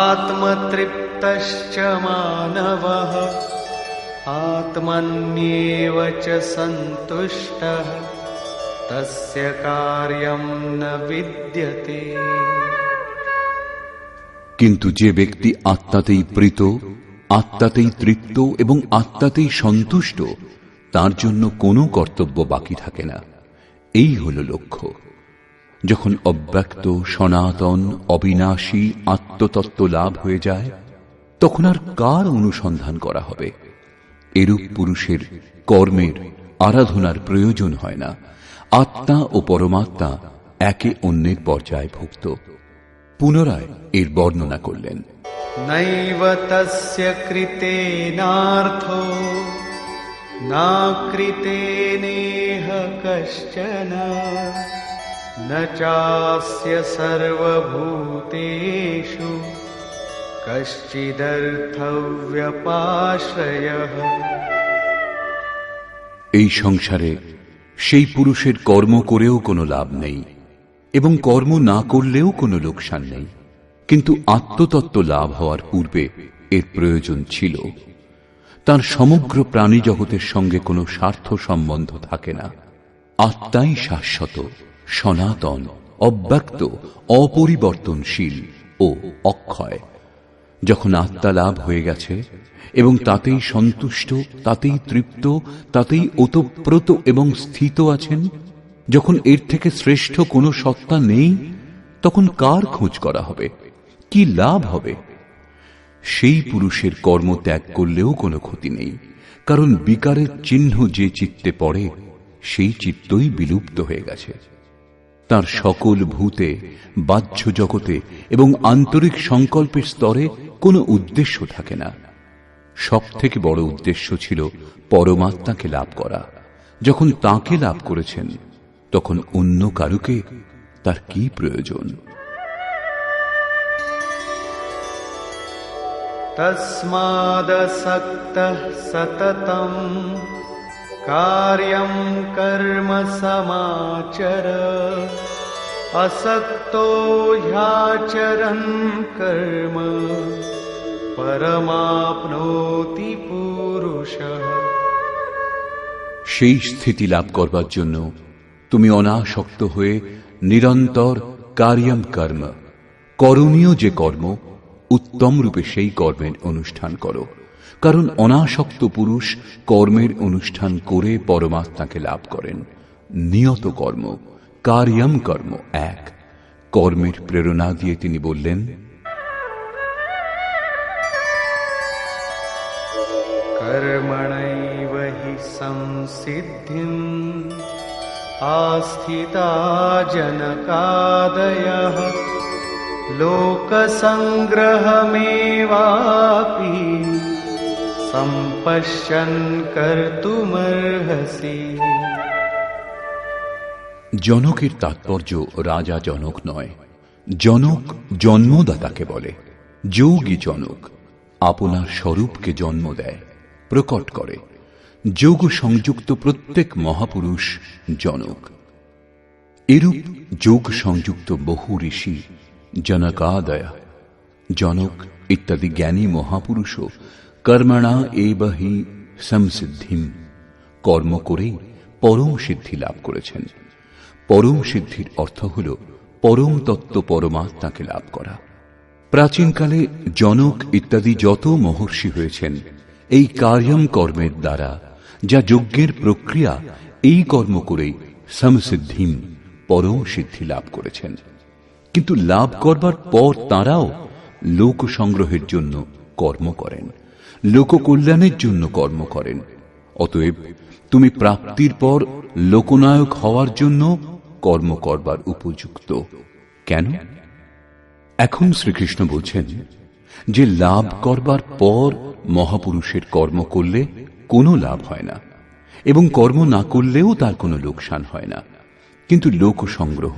Speaker 2: आत्मतृप्तश्च मानवः आत्मन्येव च सन्तुष्टः तस्य कार्यं न विद्यते।
Speaker 1: কিন্তু যে ব্যক্তি আত্মাতেই প্রীত, আত্মাতেই তৃপ্ত এবং আত্মাতেই সন্তুষ্ট, তার জন্য কোনো কর্তব্য বাকি থাকে না। এই হল লক্ষ্য। যখন অব্যক্ত, সনাতন, অবিনাশী আত্মতত্ত্ব লাভ হয়ে যায়, তখন আর কার অনুসন্ধান করা হবে? এরূপ পুরুষের কর্মের, আরাধনার প্রয়োজন হয় না। আত্মা ও পরমাত্মা একে অন্যের পর্যায়ভুক্ত। পুনরায় এর বর্ণনা করলেন,
Speaker 2: নৈব তস্য কৃতেনার্থো না কৃতেনেহ কশ্চন ন চাস্য সর্বভূতেষু কশ্চিদর্থব্যপাশ্রয়ঃ।
Speaker 1: এই সংসারে সেই পুরুষের কর্ম করেও কোনো লাভ নেই এবং কর্ম না করলেও কোনো লোকসান নেই। কিন্তু আত্মতত্ত্ব লাভ হওয়ার পূর্বে এর প্রয়োজন ছিল। তার সমগ্র প্রাণী জগতের সঙ্গে কোনো স্বার্থ সম্বন্ধ থাকে না। আত্মাই শাশ্বত, সনাতন, অব্যক্ত, অপরিবর্তনশীল ও ও অক্ষয়। যখন আত্মা লাভ হয়ে গেছে এবং তাতেই সন্তুষ্ট, তাতেই তৃপ্ত, তাতেই ওতপ্রোত এবং স্থিত আছেন, যখন এর থেকে শ্রেষ্ঠ কোনো সত্তা নেই, তখন কার খোঁজ করা হবে, কি লাভ হবে? সেই পুরুষের কর্ম ত্যাগ করলেও কোনো ক্ষতি নেই, কারণ বিকারের চিহ্ন যে চিত্তে পড়ে সেই চিত্তই বিলুপ্ত হয়ে গেছে। তার সকল ভূতে, বাহ্য জগতে এবং আন্তরিক সংকল্পের স্তরে কোনো উদ্দেশ্য থাকে না। সব থেকে বড় উদ্দেশ্য ছিল পরমাত্মাকে লাভ করা। যখন তাকে লাভ করেছেন, তখন অন্য কারুকে তার কি প্রয়োজন?
Speaker 2: তস্মাদসক্তঃ সততম কার্যং কর্ম সমাচর আসক্তো হ্যাচরन् কর্ম পরমাপ্নোতি পুরুষঃ।
Speaker 1: সেই স্থিতি লাভ করবার জন্য তুমি অনাসক্ত হয়ে নিরন্তর কার্যং কর্ম, করণীয় যে কর্ম, উত্তম রূপে সেই কর্মের অনুষ্ঠান করো। কারণ অনাসক্ত পুরুষ কর্মের অনুষ্ঠান করে পরমাত্মাকে লাভ করেন। নিয়ত কর্ম, কার্যং কর্ম এক। কর্মের প্রেরণা দিয়ে তিনি বললেন,
Speaker 2: কর্মণৈব হি সংসিদ্ধিম আস্থিতা জনকাদয়ঃ লোকসংগ্রহমেবাপি সম্পশ্যন কর্তুমর্হসি।
Speaker 1: জনকের তাৎপর্য রাজা জনক নয়। জনক জন্মদাতাকে বলে। যোগী জনক আপনার স্বরূপকে জন্ম দেয়, প্রকট করে। যোগ সংযুক্ত প্রত্যেক মহাপুরুষ জনক। এরূপ যোগ সংযুক্ত বহু ঋষি জনকাদয়, জনক ইত্যাদি জ্ঞানী মহাপুরুষও কর্মণা এব হি সংসিদ্ধিম, কর্ম করেই পরম সিদ্ধি লাভ করেছেন। পরম সিদ্ধির অর্থ হল পরম তত্ত্ব পরমাত্মাকে লাভ করা। প্রাচীনকালে জনক ইত্যাদি যত মহর্ষি হয়েছেন, এই কার্যং কর্মের দ্বারা, যা যজ্ঞের প্রক্রিয়া, এই কর্ম করেই সমসিদ্ধিম, পরম সিদ্ধি লাভ করেছেন। কিন্তু লাভ করবার পর তাঁরাও লোক সংগ্রহের জন্য কর্ম করেন, লোককল্যাণের জন্য কর্ম করেন। অতএব তুমি প্রাপ্তির পর লোকনায়ক হওয়ার জন্য কর্ম করবার উপযুক্ত। কেন? এখন শ্রীকৃষ্ণ বলছেন যে লাভ করবার পর মহাপুরুষের কর্ম করলে কোনো লাভ হয় না, এবং কর্ম না করলেও তার কোনো লোকসান হয় না। কিন্তু লোক সংগ্রহ,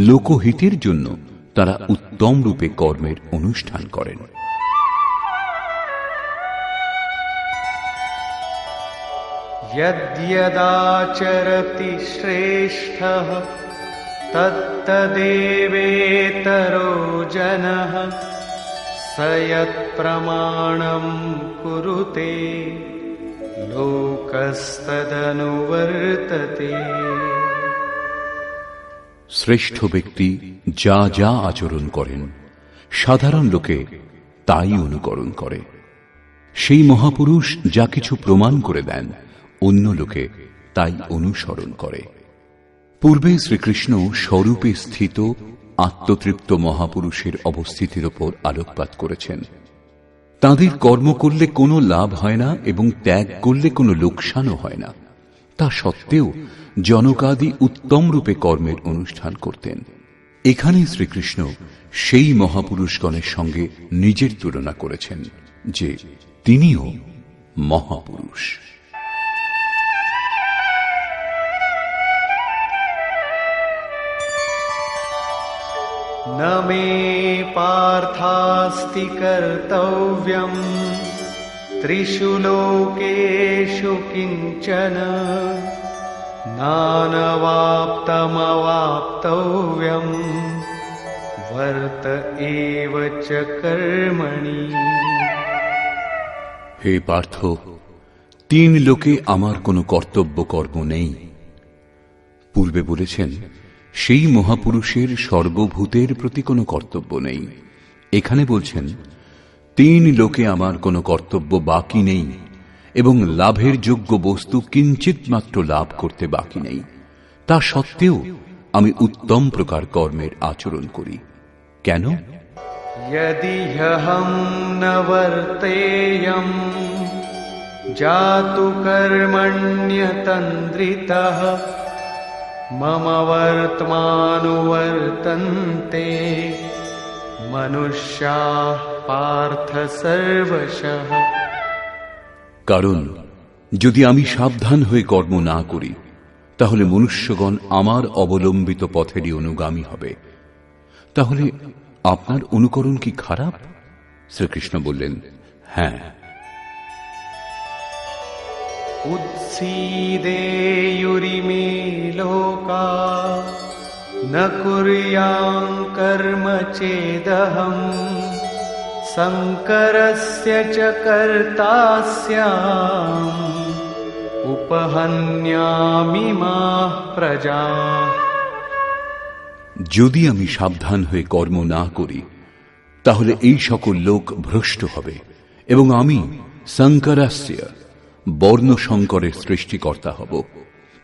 Speaker 1: লোকহিতের জন্য তারা উত্তম রূপে কর্মের অনুষ্ঠান করেন।
Speaker 2: যদ্যদাচরতি শ্রেষ্ঠঃ তত্তদেবেতরো জনঃ স যৎপ্রমাণং কুরুতে লোকস্তদনুবর্ততে।
Speaker 1: শ্রেষ্ঠ ব্যক্তি যা যা আচরণ করেন, সাধারণ লোকে তাই অনুকরণ করে। সেই মহাপুরুষ যা কিছু প্রমাণ করে দেন, অন্য লোকে তাই অনুসরণ করে। পূর্বে শ্রীকৃষ্ণ স্বরূপে স্থিত আত্মতৃপ্ত মহাপুরুষের অবস্থিতির ওপর আলোকপাত করেছেন। তাঁদের কর্ম করলে কোনো লাভ হয় না এবং ত্যাগ করলে কোনো লোকসানও হয় না। তা সত্ত্বেও জনকাদি উত্তম রূপে কর্মের অনুষ্ঠান করতেন। এখানে শ্রীকৃষ্ণ সেই মহাপুরুষগণের সঙ্গে নিজের তুলনা করেছেন যে তিনিও মহাপুরুষ।
Speaker 2: ন মে পার্থাস্তি কর্তব্যম ত্রিষু লোকেষু কিঞ্চন নানবাপ্তমবাপ্তব্যম বর্ত এব চ কর্মণি।
Speaker 1: হে পার্থ, তিন লোকে আমার কোনো কর্তব্য কর্ম নেই। পূর্বে বলেছেন সেই মহাপুরুষের সর্বভূতের প্রতি কোনো কর্তব্য নেই। এখানে বলছেন, 3 লোকে আমার কোনো কর্তব্য বাকি নেই এবং লাভের যোগ্য বস্তু কিঞ্চিত মাত্র লাভ করতে বাকি নেই। তা সত্ত্বেও আমি উত্তম প্রকার কর্মের আচরণ করি। কেন?
Speaker 2: यदि ह्यहं न वर्तेयं जातु कर्मण्यतन्द्रितः मम वर्त्मानुवर्तन्ते मनुष्याः पार्थ सर्वशः।
Speaker 1: কারণ যদি আমি সাবধান হয়ে কর্ম না করি, তাহলে মনুষ্যগণ আমার অবলম্বিত পথেরই অনুগামী হবে। তাহলে আপনার অনুকরণ কি খারাপ? শ্রীকৃষ্ণ বললেন, হ্যাঁ।
Speaker 2: উৎসীদেয়ুরিমে লোকা ন কুর্যাং কর্ম চেদহং সংকরস্য চ কর্তা স্যাম উপহন্যামি মাঃ প্রজাঃ।
Speaker 1: যদি আমি সাবধান হয়ে কর্ম না করি, তাহলে এই সকল লোক ভ্রষ্ট হবে এবং আমি সংকরাস্য বর্ণ সংকরের সৃষ্টিকর্তা হব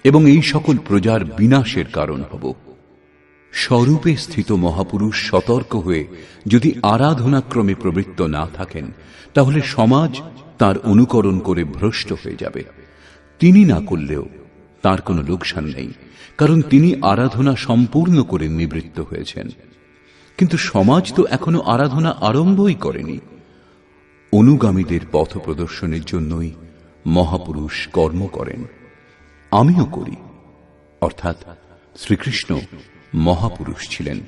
Speaker 1: এবং এই সকল প্রজার বিনাশের কারণ হব। স্বরূপে স্থিত মহাপুরুষ সতর্ক হয়ে যদি আরাধনাক্রমে প্রবৃত্ত না থাকেন, তাহলে সমাজ তার অনুকরণ করে ভ্রষ্ট হয়ে যাবে। তিনি না করলেও তার কোনো লোকসান নেই, কারণ তিনি আরাধনা সম্পূর্ণ করে নিবৃত্ত হয়েছেন। কিন্তু সমাজ তো এখনো আরাধনা আরম্ভই করেনি। অনুগামীদের পথ প্রদর্শনের জন্যই মহাপুরুষ কর্ম করেন। আমিও করি। অর্থাৎ শ্রীকৃষ্ণ মহাপুরুষ ছিলেন,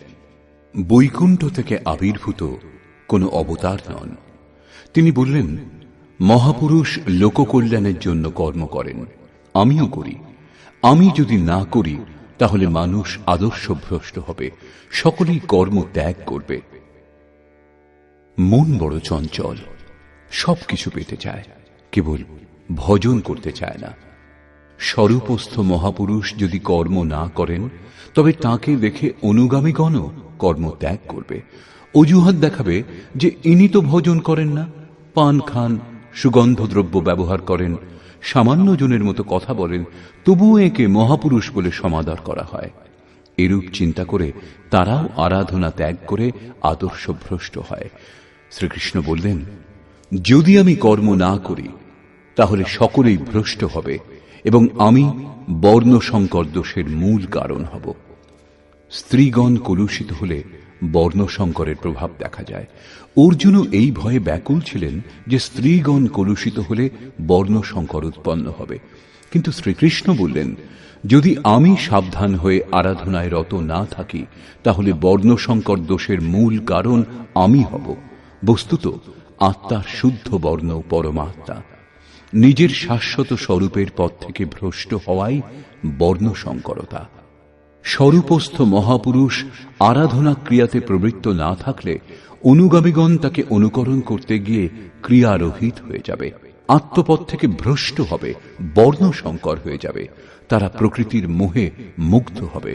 Speaker 1: বৈকুণ্ঠ থেকে আবির্ভূত কোনো অবতার নন। তিনি বললেন, মহাপুরুষ লোককল্যাণের জন্য কর্ম করেন, আমিও করি। আমি যদি না করি, তাহলে মানুষ আদর্শভ্রষ্ট হবে, সকলেই কর্ম ত্যাগ করবে। মন বড় চঞ্চল, সবকিছু পেতে চায়, কেবল ভজন করতে চায় না। স্বরূপস্থ মহাপুরুষ যদি কর্ম না করেন, তবে তাকে দেখে অনুগামীগণও কর্ম ত্যাগ করবে। অজুহাত দেখাবে যে ইনি তো ভজন করেন না, পান খান, সুগন্ধদ্রব্য ব্যবহার করেন, সামান্য জনের মতো কথা বলেন, তবুও একে মহাপুরুষ বলে সমাদর করা হয়। এরূপ চিন্তা করে তারাও আরাধনা ত্যাগ করে আদর্শভ্রষ্ট হয়। শ্রীকৃষ্ণ বললেন, যদি আমি কর্ম না করি, তাহলে সকলেই ভ্রষ্ট হবে এবং আমি বর্ণ সংকর দোষের মূল কারণ হব। স্ত্রীগণ কলুষিত হলে বর্ণ সংকরের প্রভাব দেখা যায়। অর্জুনও এই ভয়ে ব্যাকুল ছিলেন যে স্ত্রীগণ কলুষিত হলে বর্ণ সংকর উৎপন্ন হবে। কিন্তু শ্রীকৃষ্ণ বললেন, যদি আমি সাবধান হয়ে আরাধনায় রত না থাকি, তাহলে বর্ণ সংকর দোষের মূল কারণ আমি হব। বস্তুত আত্মার শুদ্ধ বর্ণ পরমাত্মা। নিজের শাশ্বত স্বরূপের পথ থেকে ভ্রষ্ট হওয়াই বর্ণ সংকরতা। স্বরূপস্থ মহাপুরুষ আরাধনা ক্রিয়াতে প্রবৃত্ত না থাকলে অনুগামীগণ তাকে অনুকরণ করতে গিয়ে ক্রিয়ারহিত হয়ে যাবে, আত্মপথ থেকে ভ্রষ্ট হবে, বর্ণ সংকর হয়ে যাবে। তারা প্রকৃতির মোহে মুগ্ধ হবে।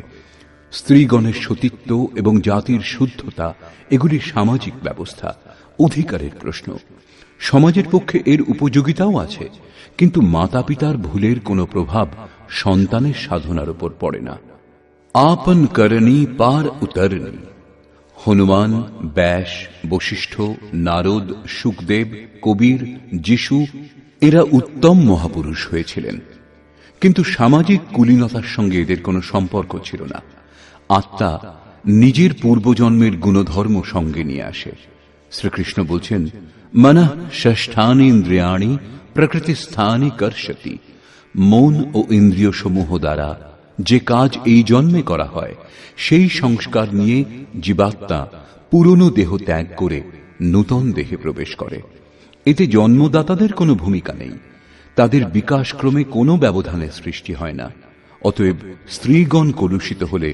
Speaker 1: স্ত্রীগণের সতীত্ব এবং জাতির শুদ্ধতা এগুলি সামাজিক ব্যবস্থা, অধিকারের প্রশ্ন। সমাজের পক্ষে এর উপযোগিতাও আছে, কিন্তু মাতা পিতার ভুলের কোনো প্রভাব সন্তানের সাধনার উপর পড়ে না। আপন করণী পার উতরণী। হনুমান, ব্যাস, বশিষ্ঠ, নারদ, সুখদেব, কবির, যিশু এরা উত্তম মহাপুরুষ হয়েছিলেন, কিন্তু সামাজিক কুলীনতার সঙ্গে এদের কোনো সম্পর্ক ছিল না। আত্মা নিজের পূর্বজন্মের গুণধর্ম সঙ্গে নিয়ে আসে। শ্রীকৃষ্ণ বলছেন, মনঃ ষষ্ঠানি ইন্দ্রিয়াণি প্রকৃতিস্থানি কর্ষতি। মন ও ইন্দ্রিয় সমূহ দ্বারা যে কাজ এই জন্মে করা হয়, সেই সংস্কার নিয়ে জীবাত্মা পুরনো দেহ ত্যাগ করে নূতন দেহে প্রবেশ করে। এতে জন্মদাতাদের কোনো ভূমিকা নেই, তাদের বিকাশক্রমে কোনো ব্যবধানের সৃষ্টি হয় না। অতএব স্ত্রীগণ কলুষিত হলে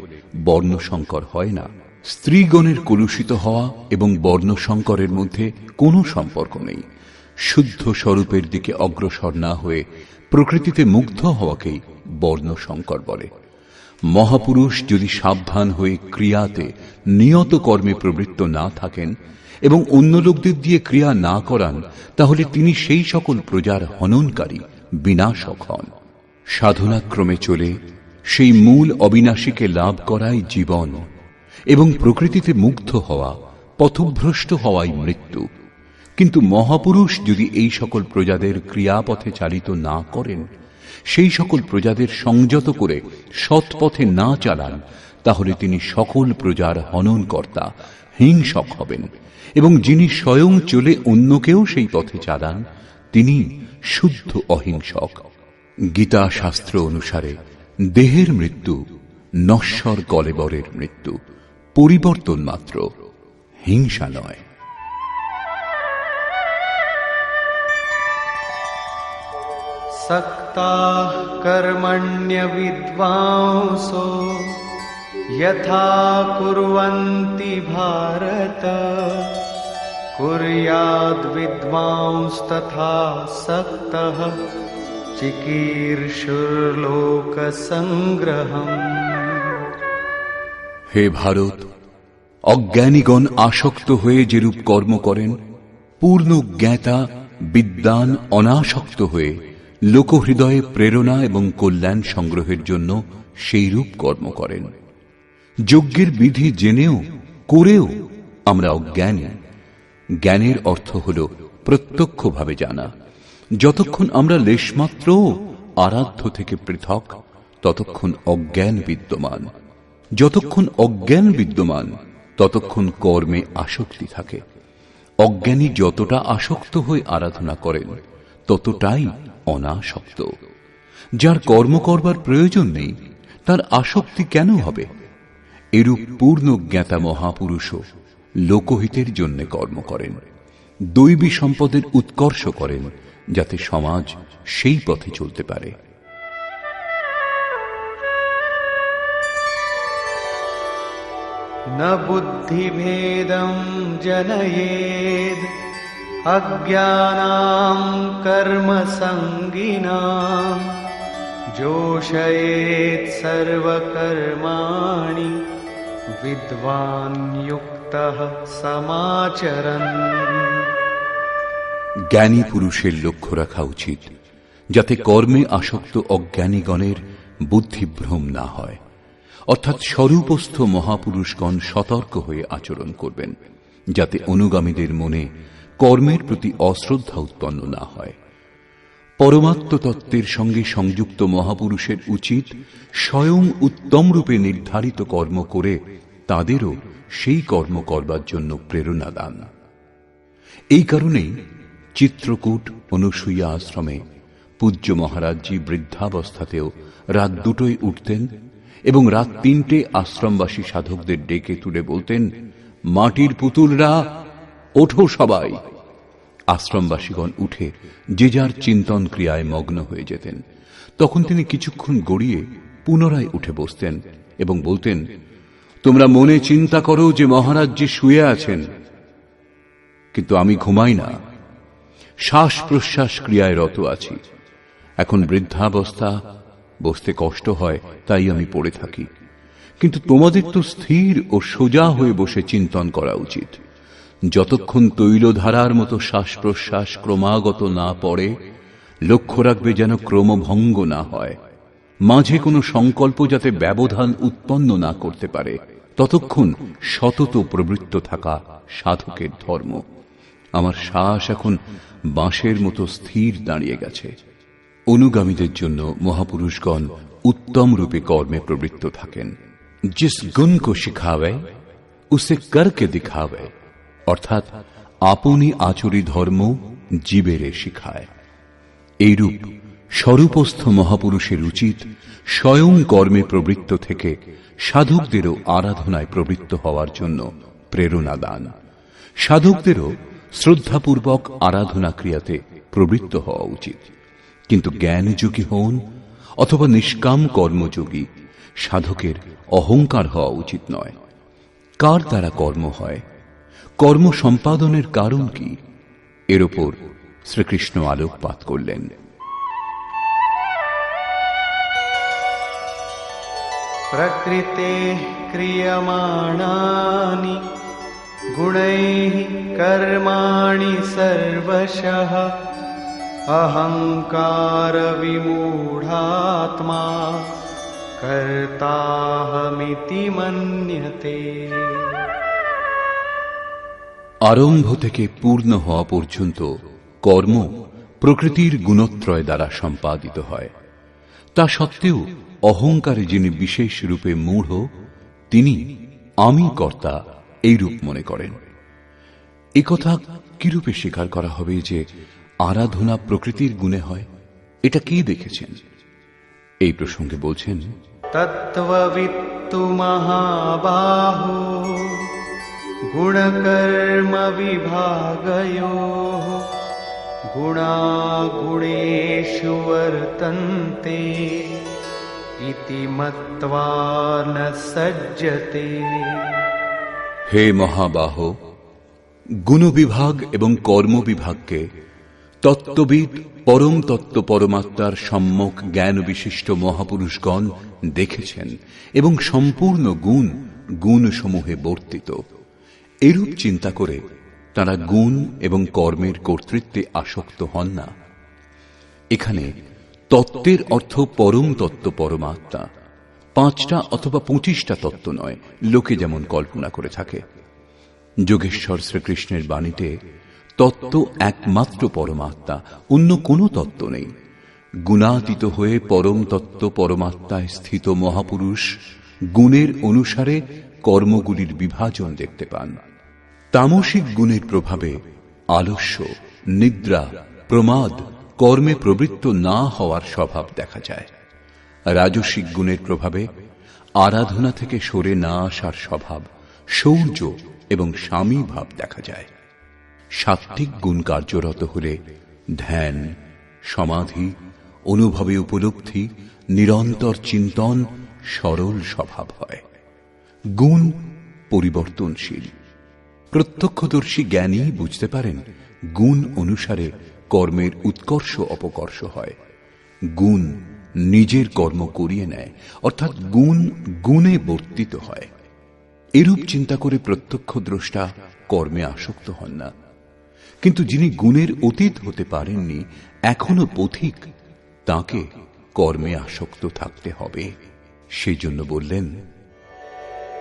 Speaker 1: বর্ণ সংকর হয় না। স্ত্রীগণের কলুষিত হওয়া এবং বর্ণ সংকরের মধ্যে কোনো সম্পর্ক নেই। শুদ্ধ স্বরূপের দিকে অগ্রসর না হয়ে প্রকৃতিতে মুগ্ধ হওয়াকেই বর্ণ সংকর বলে। মহাপুরুষ যদি সাবধান হয়ে ক্রিয়াতে নিয়ত কর্মে প্রবৃত্ত না থাকেন এবং অন্য লোকদের দিয়ে ক্রিয়া না করান, তাহলে তিনি সেই সকল প্রজার হননকারী, বিনাশক হন। সাধনাক্রমে চলে সেই মূল অবিনাশীকে লাভ করাই জীবন, এবং প্রকৃতিতে মুগ্ধ হওয়া, পথভ্রষ্ট হওয়াই মৃত্যু। কিন্তু মহাপুরুষ যদি এই সকল প্রজাদের ক্রিয়াপথে চালিত না করেন, সেই সকল প্রজাদের সংযত করে সৎ পথে না চালান, তাহলে তিনি সকল প্রজার হননকর্তা, হিংসক হবেন। এবং যিনি স্বয়ং চলে অন্যকেও সেই পথে চালান, তিনি শুদ্ধ অহিংসক। গীতা শাস্ত্র অনুসারে দেহের মৃত্যু নশ্বর কলেবরের মৃত্যু, পরিবর্তন মাত্র, হিংসা নয়।
Speaker 2: सक्ताः कर्मण्य विद्वांसो यथा कुर्वन्ति भारत कुर्याद् विद्वांस्तथा सक्तः चिकीर्षुर्लोकसंग्रहम्।
Speaker 1: হে ভারত, অজ্ঞানীগণ আসক্ত হয়ে যেরূপ কর্ম করেন, পূর্ণ জ্ঞাতা বিদ্বান অনাসক্ত হয়ে লোকহৃদয়ে প্রেরণা এবং কল্যাণ সংগ্রহের জন্য সেই রূপ কর্ম করেন। যজ্ঞের বিধি জেনেও করেও আমরা অজ্ঞানী। জ্ঞানের অর্থ হল প্রত্যক্ষভাবে জানা। যতক্ষণ আমরা লেশমাত্র আরাধ্য থেকে পৃথক, ততক্ষণ অজ্ঞান বিদ্যমান। যতক্ষণ অজ্ঞান বিদ্যমান, ততক্ষণ কর্মে আসক্তি থাকে। অজ্ঞানী যতটা আসক্ত হয়ে আরাধনা করেন, ততটাই অনাসক্ত। যার কর্ম করবার প্রয়োজন নেই, তার আসক্তি কেন হবে? এরূপ পূর্ণ জ্ঞাতা মহাপুরুষও লোকহিতের জন্য কর্ম করেন, দৈবী সম্পদের উৎকর্ষ করেন, যাতে সমাজ সেই পথে চলতে পারে।
Speaker 2: न बुद्धिभेदं जनयेद् अज्ञानां कर्मसंगिनां जोषयेत् सर्वकर्माणि विद्वान् युक्तः समाचरन्।
Speaker 1: জ্ঞানী পুরুষের লক্ষ্য রাখা উচিত, যাতে কর্মে আসক্ত অজ্ঞানীগণের বুদ্ধিভ্রম না হয়। অর্থাৎ স্বরূপস্থ মহাপুরুষগণ সতর্ক হয়ে আচরণ করবেন, যাতে অনুগামীদের মনে কর্মের প্রতি অশ্রদ্ধা উৎপন্ন না হয়। পরমাত্ম তত্ত্বের সঙ্গে সংযুক্ত মহাপুরুষের উচিত স্বয়ং উত্তম রূপে নির্ধারিত কর্ম করে তাদেরও সেই কর্ম করবার জন্য প্রেরণা দান। এই কারণেই চিত্রকূট অনুসূয়া আশ্রমে পূজ্য মহারাজজি বৃদ্ধাবস্থাতেও রাত 2টোয় উঠতেন এবং রাত 3টে আশ্রমবাসী সাধকদের ডেকে তুলে বলতেন, মাটির পুতুলরা ওঠো সবাই। আশ্রমবাসীগণ উঠে যে যার চিন্তন ক্রিয়ায় মগ্ন হয়ে যেতেন। তখন তিনি কিছুক্ষণ গড়িয়ে পুনরায় উঠে বসতেন এবং বলতেন, তোমরা মনে চিন্তা করো যে মহারাজজি শুয়ে আছেন, কিন্তু আমি ঘুমাই না, শ্বাস প্রশ্বাস ক্রিয়ায় রত আছি। এখন বৃদ্ধাবস্থা, বসতে কষ্ট হয়, তাই আমি পড়ে থাকি। কিন্তু তোমাদের তো স্থির ও সোজা হয়ে বসে চিন্তন করা উচিত। যতক্ষণ তৈলধারার মতো শ্বাস প্রশ্বাস ক্রমাগত না পড়ে, লক্ষ্য রাখবে যেন ক্রমভঙ্গ না হয়, মাঝে কোনো সংকল্প যাতে ব্যবধান উৎপন্ন না করতে পারে, ততক্ষণ সতত প্রবৃত্ত থাকা সাধকের ধর্ম। আমার শ্বাস এখন বাঁশের মতো স্থির দাঁড়িয়ে গেছে। অনুগামীদের জন্য মহাপুরুষগণ উত্তম রূপে কর্মে প্রবৃত্ত থাকেন। জিস গুণ কো শিখাবে উসে করকে দিখাবে, অর্থাৎ আপনি আচরি ধর্ম জীবেরে শিখায়। এইরূপ স্বরূপস্থ মহাপুরুষের উচিত স্বয়ং কর্মে প্রবৃত্ত থেকে সাধকদেরও আরাধনায় প্রবৃত্ত হওয়ার জন্য প্রেরণা দান। সাধকদেরও শ্রদ্ধাপূর্বক আরাধনা ক্রিয়াতে প্রবৃত্ত হওয়া উচিত। কিন্তু জ্ঞানযোগী হন অথবা নিষ্কাম কর্মযোগী, সাধকের অহংকার হওয়া উচিত নয়। কার দ্বারা কর্ম হয়, কর্ম সম্পাদনের কারণ কি, এর ওপর শ্রীকৃষ্ণ আলোকপাত করলেন।
Speaker 2: প্রকৃতে ক্রিয়মাণানি गुणैः कर्माणि सर्वशः अहंकार विमूढात्मा कर्ताहमिति मन्यते।
Speaker 1: আরম্ভ থেকে পূর্ণ হওয়া পর্যন্ত কর্ম প্রকৃতির গুণত্রয় দ্বারা সম্পাদিত হয়। তা সত্ত্বেও অহংকারে যিনি বিশেষ রূপে মূঢ়, তিনি আমি কর্তা এই রূপ মনে করেন। একথা কিরূপে স্বীকার করা হবে যে আরাধনা প্রকৃতির গুণে হয়? এটা কি দেখেছেন? এই প্রসঙ্গে বলছেন,
Speaker 2: তত্ত্ববিত্তু মহাবাহো গুণকর্ম বিভাগয়োঃ গুণাগুণেষু বর্তন্তে ইতি মত্বা ন সজ্জতে।
Speaker 1: হে মহাবাহ, গুণবিভাগ এবং কর্মবিভাগকে তত্ত্ববিদ পরম তত্ত্ব পরমাত্মার সম্যক জ্ঞান বিশিষ্ট মহাপুরুষগণ দেখেছেন এবং সম্পূর্ণ গুণ গুণসমূহে বর্তিত। এরূপ চিন্তা করে তারা গুণ এবং কর্মের কর্তৃত্বে আসক্ত হন না। এখানে তত্ত্বের অর্থ পরম তত্ত্ব পরমাত্মা, 5টা অথবা 25টা তত্ত্ব নয়, লোকে যেমন কল্পনা করে থাকে। যোগেশ্বর শ্রীকৃষ্ণের বাণীতে তত্ত্ব একমাত্র পরমাত্মা, অন্য কোনো তত্ত্ব নেই। গুণাতীত হয়ে পরম তত্ত্ব পরমাত্মায় স্থিত মহাপুরুষ গুণের অনুসারে কর্মগুলির বিভাজন দেখতে পান। তামসিক গুণের প্রভাবে আলস্য, নিদ্রা, প্রমাদ, কর্মে প্রবৃত্ত না হওয়ার স্বভাব দেখা যায়। রাজসিক গুণের প্রভাবে আরাধনা থেকে সরে না আসার স্বভাব, শৌর্য এবং স্বামী ভাব দেখা যায়। সাত্ত্বিক গুণ কার্যরত হলে ধ্যান, সমাধি, অনুভবে উপলব্ধি, নিরন্তর চিন্তন, সরল স্বভাব হয়। গুণ পরিবর্তনশীল। প্রত্যক্ষদর্শী জ্ঞানী বুঝতে পারেন গুণ অনুসারে কর্মের উৎকর্ষ অপকর্ষ হয়। গুণ নিজের কর্ম করিয়ে নেয়, অর্থাৎ গুণ গুণে বর্তিত হয়। এরূপ চিন্তা করে প্রত্যক্ষ দ্রষ্টা কর্মে আসক্ত হন না। কিন্তু যিনি গুণের অতীত হতে পারেননি, এখনো পথিক, তাকে কর্মে আসক্ত থাকতে হবে। সেই জন্য বললেন,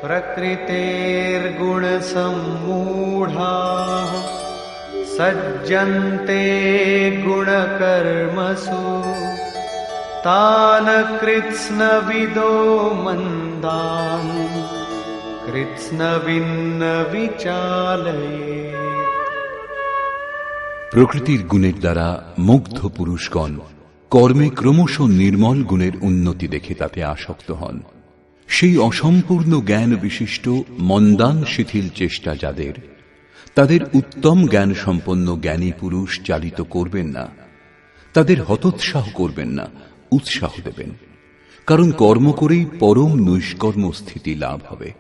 Speaker 2: প্রকৃতের গুণ সম্মূঢ়াঃ সজ্জন্তে গুণ কর্মসু তান কৃৎস্নবিদো মন্দান কৃৎস্নবিন্ন বিচালয়েৎ।
Speaker 1: প্রকৃতির গুণের দ্বারা মুগ্ধ পুরুষগণ কর্মে ক্রমশ নির্মল গুণের উন্নতি দেখে তাতে আসক্ত হন। সেই অসম্পূর্ণ জ্ঞান বিশিষ্ট মন্দান শিথিল চেষ্টা যাদের, তাদের উত্তম জ্ঞান সম্পন্ন জ্ঞানী পুরুষ চালিত করবেন না, তাদের হতোৎসাহ করবেন না, উৎসাহ দেবেন। কারণ কর্ম করেই পরম নৈষ্কর্ম স্থিতি লাভ হবে।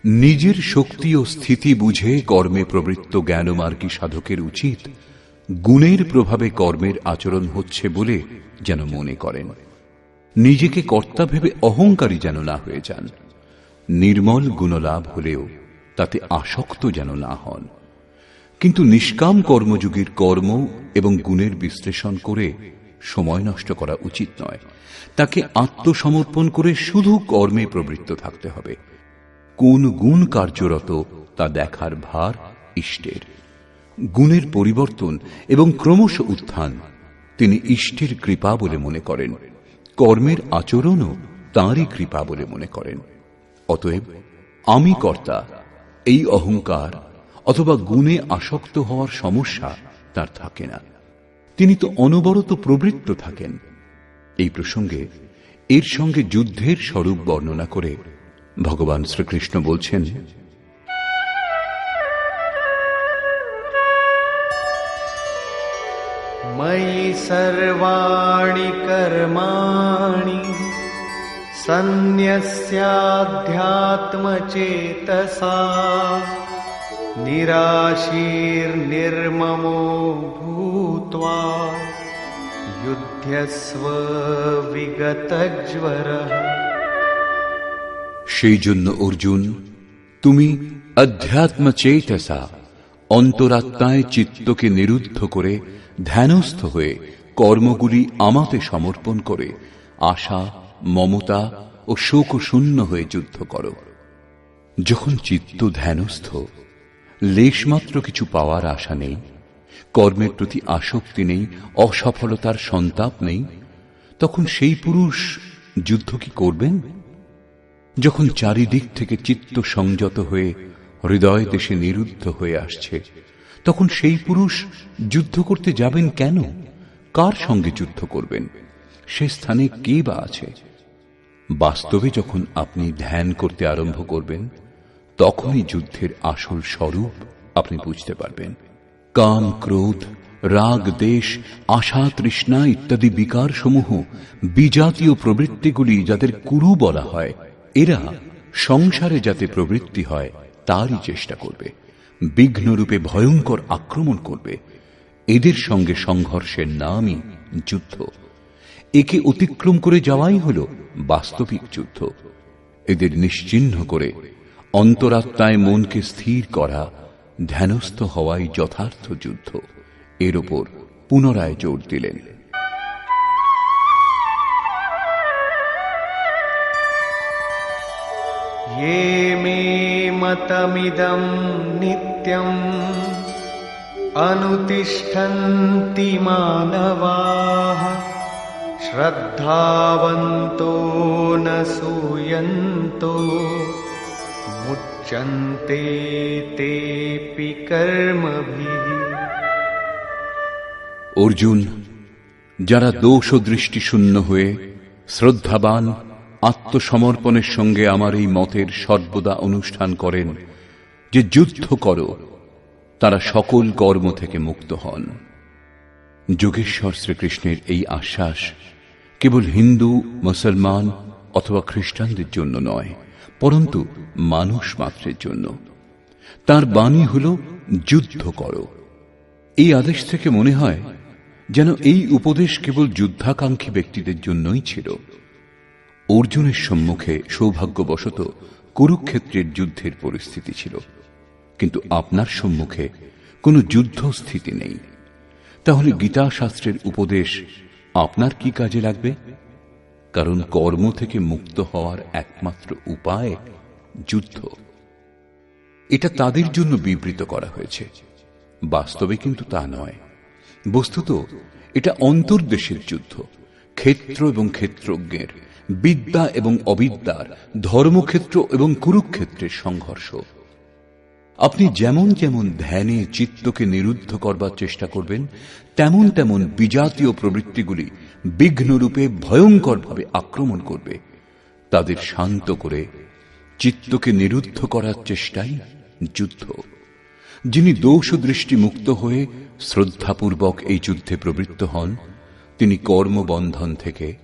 Speaker 1: নিজের শক্তি ও স্থিতি বুঝে কর্মে প্রবৃত্ত জ্ঞানমার্গী সাধকের উচিত গুণের প্রভাবে কর্মের আচরণ হচ্ছে বলে যেন মনে করেন। নিজেকে কর্তা ভেবে অহংকারী যেন না হয়ে যান। নির্মল গুণলাভ হলেও তাতে আসক্ত যেন না হন। কিন্তু নিষ্কাম কর্মযোগীর কর্ম এবং গুণের বিশ্লেষণ করে সময় নষ্ট করা উচিত নয়। তাকে আত্মসমর্পণ করে শুধু কর্মে প্রবৃত্ত থাকতে হবে। কোন গুণ কার্যরত তা দেখার ভার ইষ্টের। গুণের পরিবর্তন এবং ক্রমশ উত্থান তিনি ইষ্টের কৃপা বলে মনে করেন। কর্মের আচরণও তাঁরই কৃপা বলে মনে করেন। অতএব আমি কর্তা এই অহংকার অথবা গুণে আসক্ত হওয়ার সমস্যা তার থাকে না। তিনি তো অনবরত প্রবৃত্ত থাকেন। এই প্রসঙ্গে এর সঙ্গে যুদ্ধের স্বরূপ বর্ণনা করে ভগবান শ্রীকৃষ্ণ বলছেন,
Speaker 2: ময়ি সর্বাণি কর্মাণি সন্ন্যস্যাধ্যাত্মচেতসা নিরাশীর্নির্মমো ভূত্বা যুধ্যস্ব বিগতজ্বরঃ।
Speaker 1: সেই জন্য অর্জুন, তুমি अध्यात्म चेतसा অন্তরাত্মায় চিত্তকে নিরুদ্ধ করে ধ্যানস্থ হয়ে কর্মগুলি আমাতে সমর্পণ করে আশা, মমতা ও শোক শূন্য হয়ে যুদ্ধ করো। যখন চিত্ত ধ্যানস্থ, লেশমাত্র কিছু পাওয়ার আশা নেই, কর্মের প্রতি আসক্তি নেই, অসফলতার সন্তাপ নেই, তখন সেই পুরুষ যুদ্ধ কি করবেন? যখন চারিদিক থেকে চিত্ত সংযত হয়ে হৃদয় দেশে নিরুদ্ধ হয়ে আসছে, তখন সেই পুরুষ যুদ্ধ করতে যাবেন কেন? কার সঙ্গে যুদ্ধ করবেন? সে স্থানে কে বা আছে? বাস্তবে যখন আপনি ধ্যান করতে আরম্ভ করবেন, তখনই যুদ্ধের আসল স্বরূপ আপনি বুঝতে পারবেন। কাম, ক্রোধ, রাগ, দেশ, আশা, তৃষ্ণা ইত্যাদি বিকার সমূহ বিজাতীয় প্রবৃত্তিগুলি যাদের কুরু বলা হয়, এরা সংসারে যাতে প্রবৃত্তি হয় তারই চেষ্টা করবে, বিঘ্নরূপে ভয়ঙ্কর আক্রমণ করবে। এদের সঙ্গে সংঘর্ষের নামই যুদ্ধ। একে অতিক্রম করে যাওয়াই হল বাস্তবিক যুদ্ধ। এদের নিশ্চিহ্ন করে অন্তরাত্মায় মনকে স্থির করা, ধ্যানস্থ হওয়াই যথার্থ যুদ্ধ। এর ওপর পুনরায় জোর দিলেন।
Speaker 2: ये मे मतमिदं नित्यम् अनुतिष्ठन्ति मानवाः श्रद्धावन्तो न सूयन्तो मुच्यन्ते तेऽपि कर्मभिः।
Speaker 1: অর্জুন, যারা দোষ ও দৃষ্টি শূন্য হয়ে শ্রদ্ধাবান আত্মসমর্পণের সঙ্গে আমার এই মতের সর্বদা অনুষ্ঠান করেন যে যুদ্ধ করো, তারা সকল কর্ম থেকে মুক্ত হন। যোগেশ্বর শ্রীকৃষ্ণের এই আশ্বাস কেবল হিন্দু, মুসলমান অথবা খ্রিস্টানদের জন্য নয়, পরন্তু মানুষ মাত্রের জন্য। তার বাণী হল যুদ্ধ করো। এই আদেশ থেকে মনে হয় যেন এই উপদেশ কেবল যুদ্ধাকাঙ্ক্ষী ব্যক্তিদের জন্যই ছিল। অর্জুনের সম্মুখে সৌভাগ্যবশত কুরুক্ষেত্রের যুদ্ধের পরিস্থিতি ছিল, কিন্তু আপনার সম্মুখে কোনো যুদ্ধস্থিতি নেই। তাহলে গীতা শাস্ত্রের উপদেশ আপনার কি কাজে লাগবে? কারণ কর্ম থেকে মুক্ত হওয়ার একমাত্র উপায় যুদ্ধ। এটা তাদের জন্য বিবৃত করা হয়েছে, বাস্তবে কিন্তু তা নয়। বস্তুত এটা অন্তর্দেশের যুদ্ধ, ক্ষেত্র এবং ক্ষেত্রজ্ঞের, বিদ্যা এবং অবিদ্যার, ধর্মক্ষেত্র এবং কুরুক্ষেত্রের সংঘর্ষ। আপনি যেমন যেমন ধ্যানে চিত্তকে নিরুদ্ধ করবার চেষ্টা করবেন, তেমন তেমন বিজাতীয় প্রবৃত্তিগুলি বিঘ্নরূপে ভয়ঙ্করভাবে আক্রমণ করবে। তাদের শান্ত করে চিত্তকে নিরুদ্ধ করার চেষ্টাই যুদ্ধ। যিনি দোষ দৃষ্টি মুক্ত হয়ে শ্রদ্ধাপূর্বক এই যুদ্ধে প্রবৃত্ত হন, তিনি কর্মবন্ধন থেকে,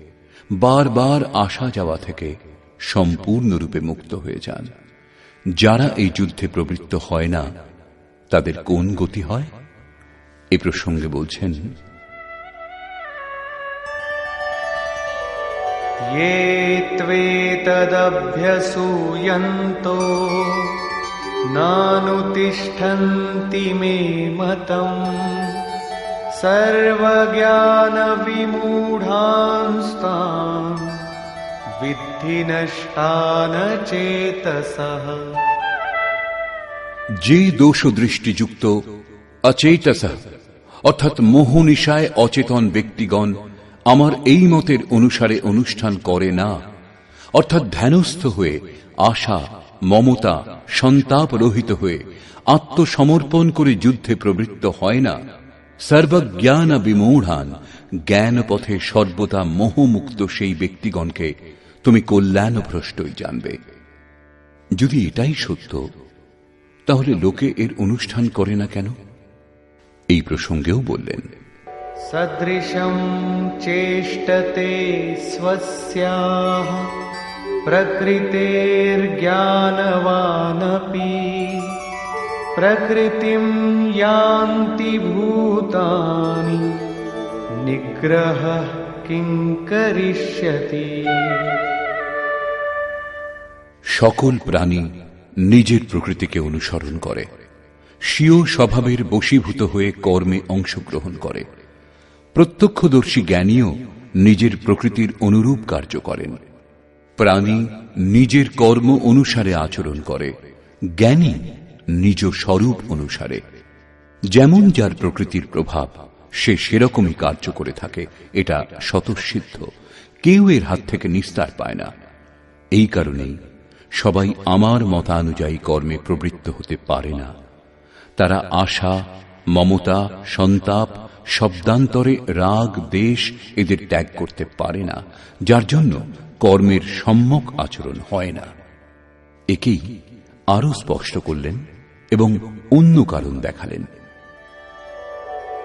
Speaker 1: বারবার আসা যাওয়া থেকে সম্পূর্ণরূপে মুক্ত হয়ে যান। যারা এই যুদ্ধে প্রবৃত্ত হয় না, তাদের কোন গতি হয়? এ প্রসঙ্গে বলছেন,
Speaker 2: ये त्वेतदभ्यसूयन्तो नानुतिष्ठन्ति मे मतम् सर्वज्ञानविमूढांस्तान् विद्धि नष्टान चेतसः।
Speaker 1: যে দোষ দৃষ্টিযুক্ত অচেতসঃ অর্থাৎ মোহনিশায় অচেতন ব্যক্তিগণ আমার এই মতের অনুসারে অনুষ্ঠান করে না, অর্থাৎ ধ্যানস্থ হয়ে আশা, মমতা, সন্তাপ রহিত হয়ে আত্মসমর্পণ করে যুদ্ধে প্রবৃত্ত হয় না, সর্বজ্ঞান বিমূঢ়ান, জ্ঞান পথে সর্বদা মোহমুক্ত সেই ব্যক্তিগণকে তুমি কল্যাণভ্রষ্টই জানবে। যদি এটাই সত্য, তাহলে লোকে এর অনুষ্ঠান করে না কেন? এই প্রসঙ্গেও বললেন,
Speaker 2: सदृशं चेष्टते स्वस्याः प्रकृतेर्ज्ञानवानपि प्रकृतिं यान्ति भूतानि निग्रहः किं करिष्यति।
Speaker 1: সকল প্রাণী নিজের প্রকৃতিকে অনুসরণ করে, স্বীয় স্বভাবের বশীভূত হয়ে কর্মে অংশগ্রহণ করে। প্রত্যক্ষদর্শী জ্ঞানীও নিজের প্রকৃতির অনুরূপ কার্য করেন। প্রাণী নিজের কর্ম অনুসারে আচরণ করে, জ্ঞানী নিজ স্বরূপ অনুসারে। যেমন যার প্রকৃতির প্রভাব, সে সেরকমই কার্য করে থাকে, এটা স্বতঃসিদ্ধ। কেউ এর হাত থেকে নিস্তার পায় না। এই কারণেই সবাই আমার মতানুযায়ী কর্মে প্রবৃত্ত হতে পারে না। তারা আশা, মমতা, সন্তাপ, শব্দান্তরে রাগ, দেশ এদের ত্যাগ করতে পারে না, যার জন্য কর্মের সম্যক আচরণ হয় না। একেই আরো স্পষ্ট করলেন এবং অন্য কারণ দেখালেন।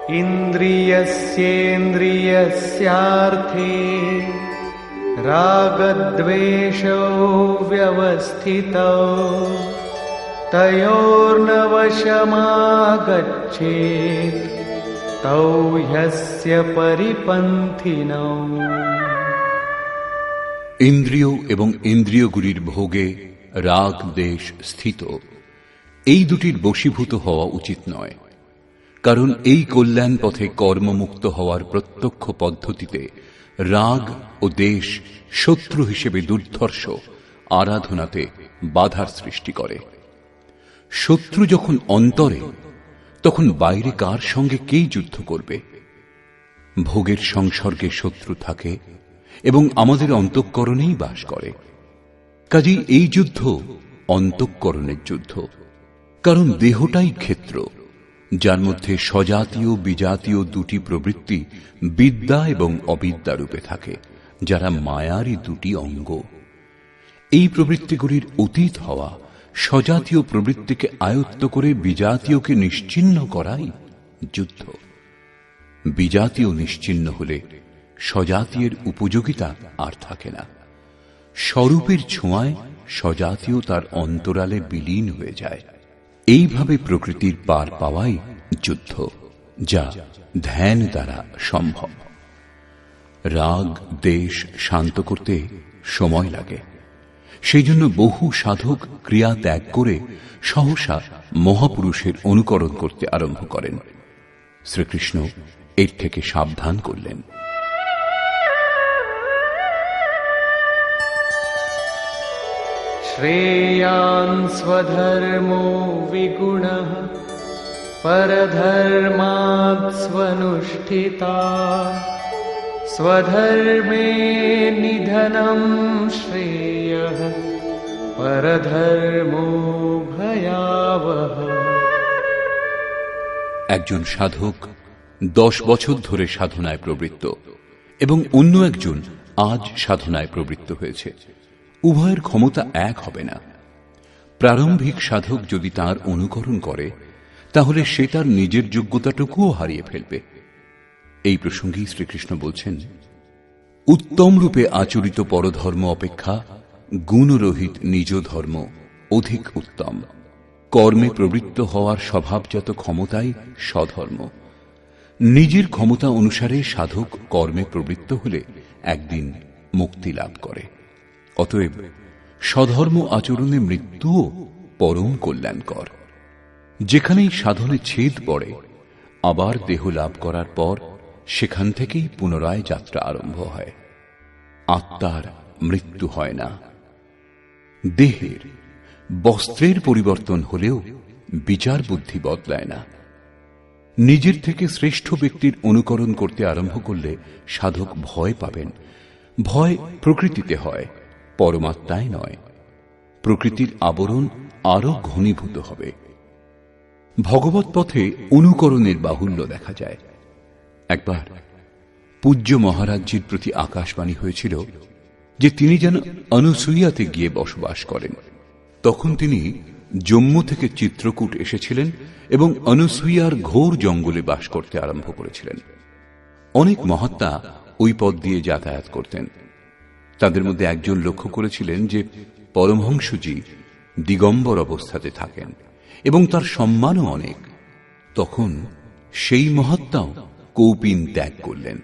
Speaker 2: ইন্দ্রিয়স্যেন্দ্রিয়স্যার্থে রাগদ্বেষৌ ব্যবস্থিতৌ তয়োর্ন বশমাগচ্ছেৎ তৌ হ্যস্য পরিপন্থিনৌ।
Speaker 1: ইন্দ্রিয় এবং ইন্দ্রিয়গুলির ভোগে রাগ দেশ স্থিত, এই দুটির বশীভূত হওয়া উচিত নয়। কারণ এই কল্যাণ পথে কর্মমুক্ত হওয়ার প্রত্যক্ষ পদ্ধতিতে রাগ ও দেশ শত্রু হিসেবে দুর্ধর্ষ আরাধনাতে বাধার সৃষ্টি করে। শত্রু যখন অন্তরে, তখন বাইরে কার সঙ্গে কে যুদ্ধ করবে? ভোগের সংসর্গে শত্রু থাকে এবং আমাদের অন্তঃকরণেই বাস করে। কাজেই এই যুদ্ধ অন্তঃকরণের যুদ্ধ। কারণ দেহটাই ক্ষেত্র, যার মধ্যে স্বজাতীয় বিজাতীয় দুটি প্রবৃত্তি বিদ্যা এবং অবিদ্যা রূপে থাকে, যারা মায়ারই দুটি অঙ্গ। এই প্রবৃত্তিগুলির অতীত হওয়া, স্বজাতীয় প্রবৃত্তিকে আয়ত্ত করে বিজাতীয়কে নিশ্চিহ্ন করাই যুদ্ধ। বিজাতীয় নিশ্চিহ্ন হলে স্বজাতীয়ের উপযোগিতা আর থাকে না। স্বরূপের ছোঁয়ায় স্বজাতীয় তার অন্তরালে বিলীন হয়ে যায়। এইভাবে প্রকৃতির পার পাওয়াই যুদ্ধ, যা ধ্যান দ্বারা সম্ভব। রাগ দেশ শান্ত করতে সময় লাগে। সেই জন্য বহু সাধক ক্রিয়া ত্যাগ করে সহসা মহাপুরুষের অনুকরণ করতে আরম্ভ করেন। শ্রীকৃষ্ণ এর থেকে সাবধান করলেন।
Speaker 2: শ্রেয়ান স্বধর্মো বিগুণঃ পরধর্মাৎ স্বনুষ্ঠিতাৎ স্বধর্মে নিধনম শ্রেয়ঃ পরধর্মো ভয়াবহ।
Speaker 1: একজন সাধক 10 বছর ধরে সাধনায় প্রবৃত্ত এবং অন্য একজন আজ সাধনায় প্রবৃত্ত হয়েছে। উভয়ের ক্ষমতা এক হবে না। প্রারম্ভিক সাধক যদি তার অনুকরণ করে, তাহলে সে তার নিজের যোগ্যতাটুকুও হারিয়ে ফেলবে। এই প্রসঙ্গেই শ্রীকৃষ্ণ বলছেন, উত্তম রূপে আচরিত পরধর্ম অপেক্ষা গুণরহিত নিজ ধর্ম অধিক উত্তম। কর্মে প্রবৃত্ত হওয়ার স্বভাবজাত ক্ষমতাই স্বধর্ম। নিজের ক্ষমতা অনুসারে সাধক কর্মে প্রবৃত্ত হলে একদিন মুক্তি লাভ করে। অতএব স্বধর্ম আচরণে মৃত্যুও পরম কল্যাণকর। যেখানেই সাধনে ছেদ পড়ে, আবার দেহ লাভ করার পর সেখান থেকেই পুনরায় যাত্রা আরম্ভ হয়। আত্মার মৃত্যু হয় না। দেহের, বস্ত্রের পরিবর্তন হলেও বিচার বুদ্ধি বদলায় না। নিজের থেকে শ্রেষ্ঠ ব্যক্তির অনুকরণ করতে আরম্ভ করলে সাধক ভয় পাবেন। ভয় প্রকৃতিতে হয়, পরমাত্মায় নয়। প্রকৃতির আবরণ আরো ঘনীভূত হবে। ভগবৎ পথে অনুকরণের বাহুল্য দেখা যায়। একবার পূজ্য মহারাজজির প্রতি আকাশবাণী হয়েছিল যে তিনি যেন অনুসূয়াতে গিয়ে বসবাস করেন। তখন তিনি জম্মু থেকে চিত্রকূট এসেছিলেন এবং অনুসূয়ার ঘোর জঙ্গলে বাস করতে আরম্ভ করেছিলেন। অনেক মহাত্মা ওই পথ দিয়ে যাতায়াত করতেন। তাদের মধ্যে একজন লক্ষ্য করেছিলেন যে পরমহংসজি দিগম্বর অবস্থাতে থাকেন এবং তার সম্মানও অনেক। তখন সেই মহাত্মাও কৌপিন ত্যাগ করলেন।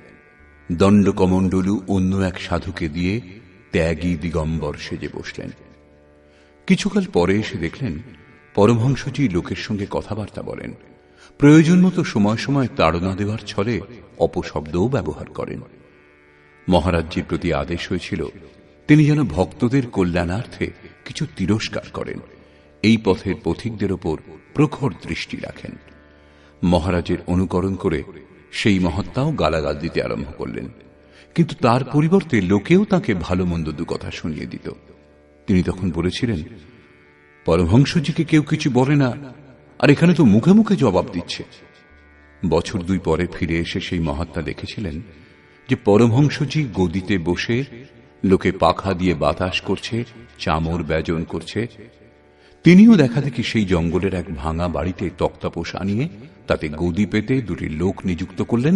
Speaker 1: দণ্ডকমণ্ডলু অন্য এক সাধুকে দিয়ে ত্যাগী দিগম্বর সেজে বসলেন। কিছুকাল পরে এসে দেখলেন পরমহংসজি লোকের সঙ্গে কথাবার্তা বলেন, প্রয়োজন মতো সময় সময় তাড়না দেওয়ার ছলে অপশব্দও ব্যবহার করেন। মহারাজজির প্রতি আদেশ হয়েছিল তিনি যেন ভক্তদের কল্যাণার্থে কিছু তিরস্কার করেন, এই পথের পথিকদের ওপর প্রখর দৃষ্টি রাখেন। মহারাজের অনুকরণ করে সেই মহাত্মাও গালাগাল দিতে আরম্ভ করলেন, কিন্তু তার পরিবর্তে লোকেও তাকে ভালো মন্দ দু কথা শুনিয়ে দিত। তিনি তখন বলেছিলেন, পরমহংসজিকে কেউ কিছু বলে না, আর এখানে তো মুখে মুখে জবাব দিচ্ছে। বছর 2 পরে ফিরে এসে সেই মহাত্মা দেখেছিলেন যে পরমহংসজি গদিতে বসে লোকে পাখা দিয়ে বাতাস করছে, চামর ব্যজন করছে। তিনিও দেখা দেখি সেই জঙ্গলের এক ভাঙা বাড়িতে তক্তাপোষ আনিয়ে তাতে গদি পেতে 2টি লোক নিযুক্ত করলেন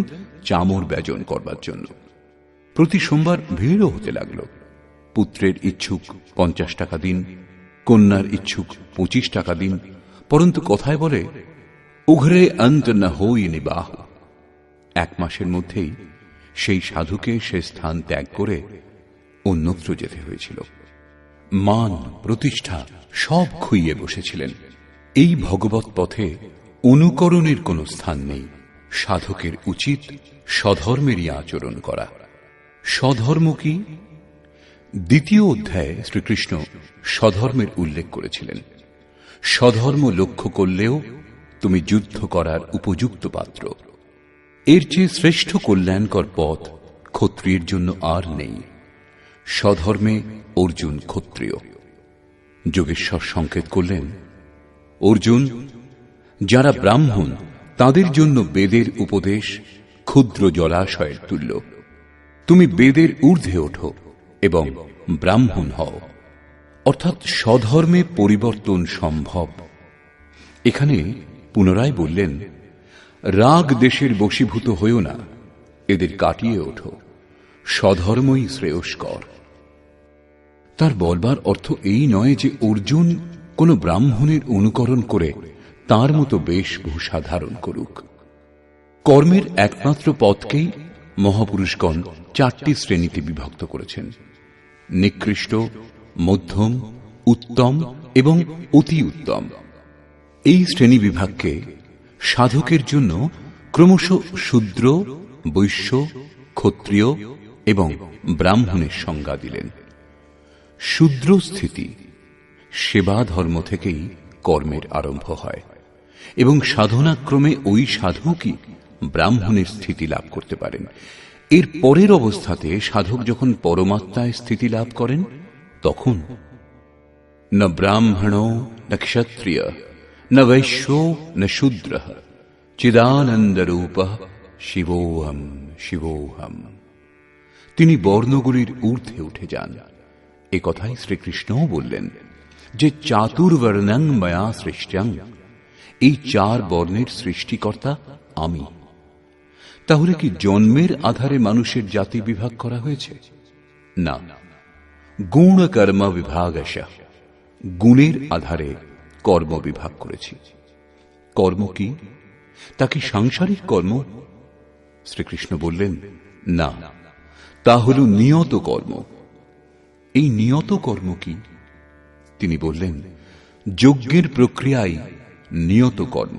Speaker 1: চামর ব্যজন করবার জন্য। প্রতি সোমবার ভিড়ও হতে লাগল। পুত্রের ইচ্ছুক 50 টাকা দিন, কন্যার ইচ্ছুক 25 টাকা দিন, পরন্তু কথায় বলে উঘরে অন্ত না হই নিবাহ। 1 মাসের মধ্যেই সেই সাধুকে সে স্থান ত্যাগ করে অন্যত্র যেতে হয়েছিল। মান প্রতিষ্ঠা সব খুইয়ে বসেছিলেন। এই ভগবৎ পথে অনুকরণের কোনো স্থান নেই। সাধকের উচিত স্বধর্মেরই আচরণ করা। স্বধর্ম কি? 2য় অধ্যায়ে শ্রীকৃষ্ণ স্বধর্মের উল্লেখ করেছিলেন। স্বধর্ম লক্ষ্য করলেও তুমি যুদ্ধ করার উপযুক্ত পাত্র। এর চেয়ে শ্রেষ্ঠ কল্যাণকর পথ ক্ষত্রিয়ের জন্য আর নেই। স্বধর্মে অর্জুন ক্ষত্রিয়। যোগেশ্বর সংকেত করলেন, অর্জুন, যারা ব্রাহ্মণ তাদের জন্য বেদের উপদেশ ক্ষুদ্র জলাশয়ের তুল্য। তুমি বেদের ঊর্ধ্বে ওঠো এবং ব্রাহ্মণ হও, অর্থাৎ স্বধর্মে পরিবর্তন সম্ভব। এখানে পুনরায় বললেন, রাগ দেশের বশীভূত হইও না, এদের কাটিয়ে ওঠো, স্বধর্মই শ্রেয়স্কর। তার বলবার অর্থ এই নয় যে অর্জুন কোন ব্রাহ্মণের অনুকরণ করে তার মতো বেশভূষা ধারণ করুক। কর্মের একমাত্র পথকেই মহাপুরুষগণ 4টি শ্রেণীতে বিভক্ত করেছেন: নিকৃষ্ট, মধ্যম, উত্তম এবং অতি উত্তম। এই শ্রেণী বিভাগকে সাধকের জন্য ক্রমশ শূদ্র, বৈশ্য, ক্ষত্রিয় এবং ব্রাহ্মণের সংজ্ঞা দিলেন। শূদ্র স্থিতি সেবা ধর্ম থেকেই কর্মের আরম্ভ হয় এবং সাধনাক্রমে ওই সাধকই ব্রাহ্মণের স্থিতি লাভ করতে পারেন। এর পরের অবস্থাতে সাধক যখন পরমাত্মায় স্থিতি লাভ করেন তখন ন ব্রাহ্মণ ন ক্ষত্রিয় ন বৈশ্য ন শূদ্র চিদানন্দরূপ শিবোহম শিবোহম। তিনি বর্ণগুলির ঊর্ধ্বে উঠে যান। এ কথাই শ্রীকৃষ্ণও বললেন যে চাতুর্বর্ণং ময়া সৃষ্টং, এই 4 বর্ণের সৃষ্টিকর্তা আমি। তাহলে কি জন্মের আধারে মানুষের জাতি বিভাগ করা হয়েছে? না, গুণ কর্ম বিভাগশ, গুণের আধারে কর্ম বিভাগ করেছি। কর্ম কি? তা কি সাংসারিক কর্ম? শ্রীকৃষ্ণ বললেন, না, তা হল নিয়ত কর্ম। এই নিয়ত কর্ম কি? তিনি বললেন, যজ্ঞের প্রক্রিয়াই নিয়ত কর্ম,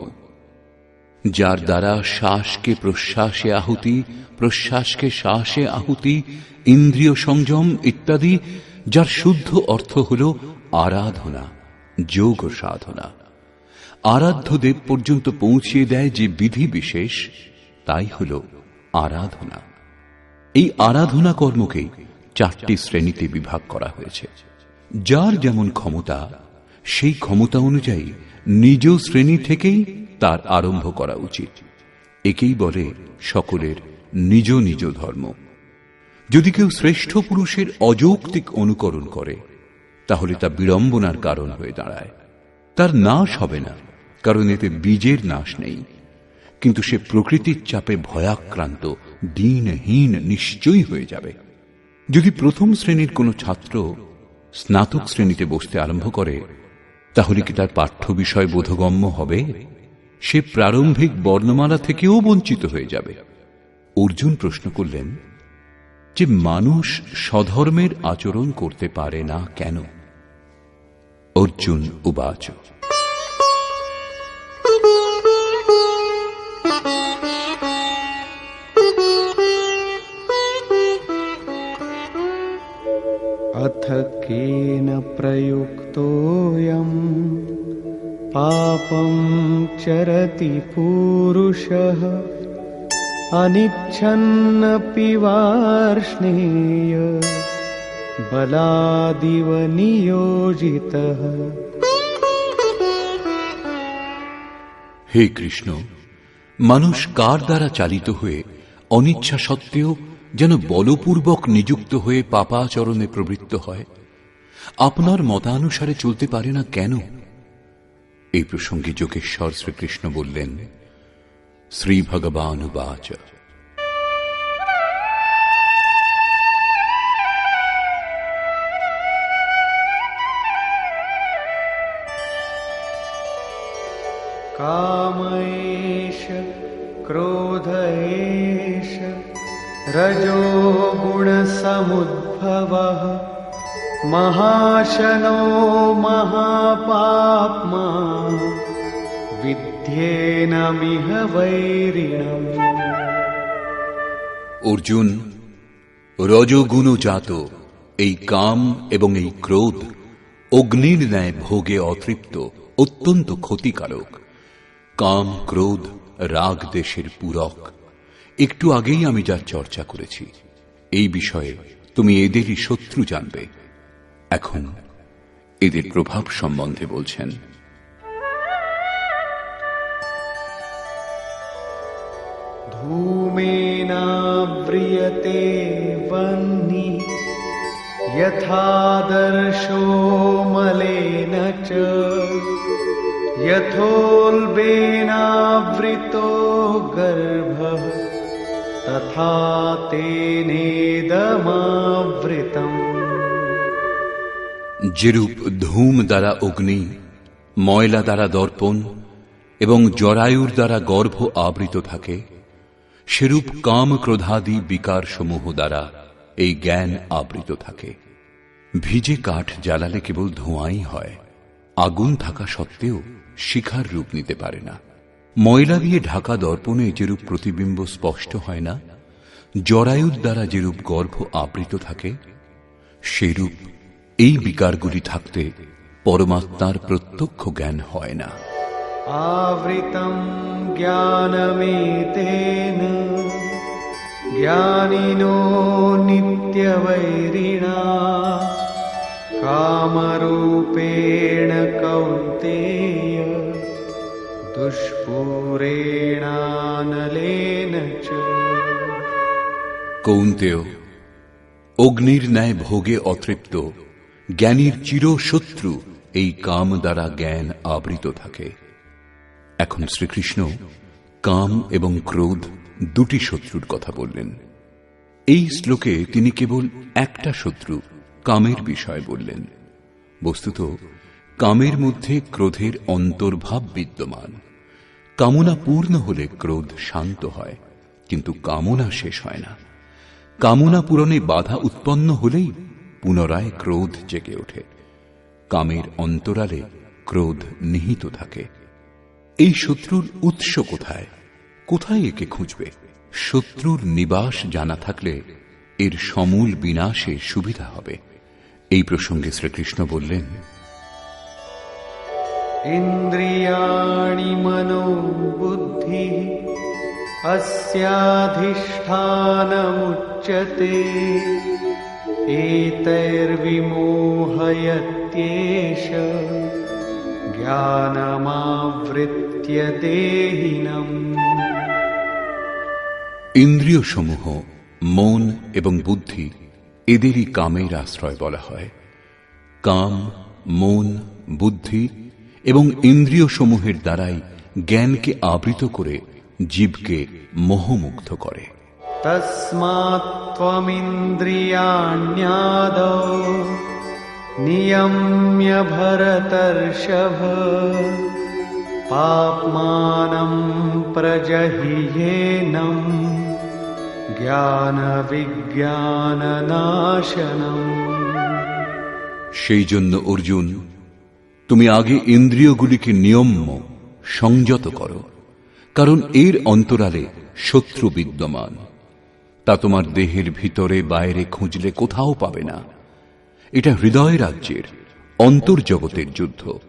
Speaker 1: যার দ্বারা শ্বাসকে প্রশ্বাসে আহুতি, প্রশ্বাসকে শ্বাসে আহুতি, ইন্দ্রিয় সংযম ইত্যাদি, যার শুদ্ধ অর্থ হল আরাধনা, যোগ সাধনা। আরাধ্য দেব পর্যন্ত পৌঁছিয়ে দেয় যে বিধি বিশেষ, তাই হল আরাধনা। এই আরাধনা কর্মকেই 4টি শ্রেণীতে বিভাগ করা হয়েছে। যার যেমন ক্ষমতা, সেই ক্ষমতা অনুযায়ী নিজ শ্রেণী থেকেই তার আরম্ভ করা উচিত। একেই বলে সকলের নিজ নিজ ধর্ম। যদি কেউ শ্রেষ্ঠ পুরুষের অযৌক্তিক অনুকরণ করে তাহলে তা বিড়ম্বনার কারণ হয়ে দাঁড়ায়। তার নাশ হবে না, কারণ এতে বীজের নাশ নেই, কিন্তু সে প্রকৃতির চাপে ভয়াক্রান্ত, দিনহীন নিশ্চয়ই হয়ে যাবে। যদি প্রথম শ্রেণীর কোনো ছাত্র স্নাতক শ্রেণীতে বসতে আরম্ভ করে তাহলে কি তার পাঠ্য বিষয় বোধগম্য হবে? সে প্রারম্ভিক বর্ণমালা থেকেও বঞ্চিত হয়ে যাবে। অর্জুন প্রশ্ন করলেন যে মানুষ স্বধর্মের আচরণ করতে পারে না কেন? अर्जुन उवाच
Speaker 2: अथ केन प्रयुक्तोऽयं पापं चरति पुरुषः अनिच्छन्नपि वार्ष्णेय बलादिव नियोजितः।
Speaker 1: हे कृष्ण, মানুষ কার দ্বারা চালিত হয়ে অনিচ্ছা সত্ত্বেও যেন বলপূর্বক নিযুক্ত হয়ে পাপাচরণে প্রবৃত্ত হয়, আপনার মতানুসারে চলতে পারে না কেন? এই প্রসঙ্গে যোগেশ্বর শ্রীকৃষ্ণ বললেন, শ্রী ভগবানুবাচ
Speaker 2: कामैष क्रोधैष रजो गुणसमुद्भवः महाशनो महापाप्मा विद्येनमिह वैरिणम्।
Speaker 1: অর্জুন, রজোগুণজাত এই কাম এবং এই ক্রোধ অগ্নির ন্যায় ভোগে অতৃপ্ত, অত্যন্ত ক্ষতিকারক। কাম ক্রোধ রাগ দেশের পূরক। একটু আগেই আমি যা চর্চা করেছি, এই বিষয়ে তুমি এদেরই শত্রু জানবে। এখন এদের প্রভাব সম্বন্ধে বলছেন।
Speaker 2: धूमेनाव्रियते वह्निः यथादर्शो मलेन च यथोल्बेनावृतो गर्भः तथा तेनेदमावृतम्।
Speaker 1: যেরূপ ধূম দ্বারা অগ্নি, ময়লা দ্বারা দর্পণ এবং জরায়ুর দ্বারা গর্ভ আবৃত থাকে, সেরূপ কাম ক্রোধাদি বিকার সমূহ দ্বারা এই জ্ঞান আবৃত থাকে। ভিজে কাঠ জ্বালালে কেবল ধোঁয়াই হয়, আগুন থাকা সত্ত্বেও শিখার রূপ নিতে পারে না। ময়লা দিয়ে ঢাকা দর্পণে যেরূপ প্রতিবিম্ব স্পষ্ট হয় না, জরায়ুর দ্বারা যেরূপ গর্ভ আবৃত থাকে, সেরূপ এই বিকারগুলি থাকতে পরমাত্মার প্রত্যক্ষ জ্ঞান হয় না।
Speaker 2: आवृतं ज्ञानमेतेन ज्ञानिनो नित्यवैरिणा कामरूपेण कौन्तेय दुष्पूरेणानलेन च।
Speaker 1: কৌন্তেয়, অগ্নির ন্যায় ভোগে অতৃপ্ত জ্ঞানীর চিরশত্রু এই কাম দ্বারা জ্ঞান আবৃত থাকে। এখন শ্রীকৃষ্ণ কাম এবং ক্রোধ দুটি শত্রুর কথা বললেন। এই শ্লোকে তিনি কেবল একটা শত্রু কামের বিষয় বললেন। বস্তুত কামের মধ্যে ক্রোধের অন্তর্ভাব বিদ্যমান। কামনা পূর্ণ হলে ক্রোধ শান্ত হয়, কিন্তু কামনা শেষ হয় না। কামনা পূরণে বাধা উৎপন্ন হলেই পুনরায় ক্রোধ জেগে ওঠে। কামের অন্তরালে ক্রোধ নিহিত থাকে। এই শত্রুর উৎস কোথায়, কোথায় একে খুঁজবে? শত্রুর নিবাস জানা থাকলে এর সমূল বিনাশে সুবিধা হবে। এই প্রসঙ্গে শ্রীকৃষ্ণ বললেন,
Speaker 2: ইন্দ্রিয়াণি মনো বুদ্ধি अस्याधिष्ठानमुच्यते एतैर्विमोहयत्येष ज्ञानमावृत्य देहिनम्।
Speaker 1: ইন্দ্রিয় সমূহ মন এবং বুদ্ধি, এদেরই কামের আশ্রয় বলা হয়। কাম, মন, বুদ্ধি এবং ইন্দ্রিয় সমূহের দ্বারাই জ্ঞানকে আবৃত করে জীবকে মোহমুগ্ধ করে।
Speaker 2: তস্মাৎ ত্বমিন্দ্রিয়াণ্যাদৌ নিয়ম্য ভরতর্ষভ পাপ্মানং প্রজহিয়েনং জ্ঞান বিজ্ঞাননাশনম।
Speaker 1: সেই জন্য অর্জুন, তুমি আগে ইন্দ্রিয়গুলিকে নিয়ম্য সংযত করো, কারণ এর অন্তরালে শত্রু বিদ্যমান। তা তোমার দেহের ভিতরে বাইরে খুঁজলে কোথাও পাবে না। এটা হৃদয় রাজ্যের অন্তর্জগতের যুদ্ধ।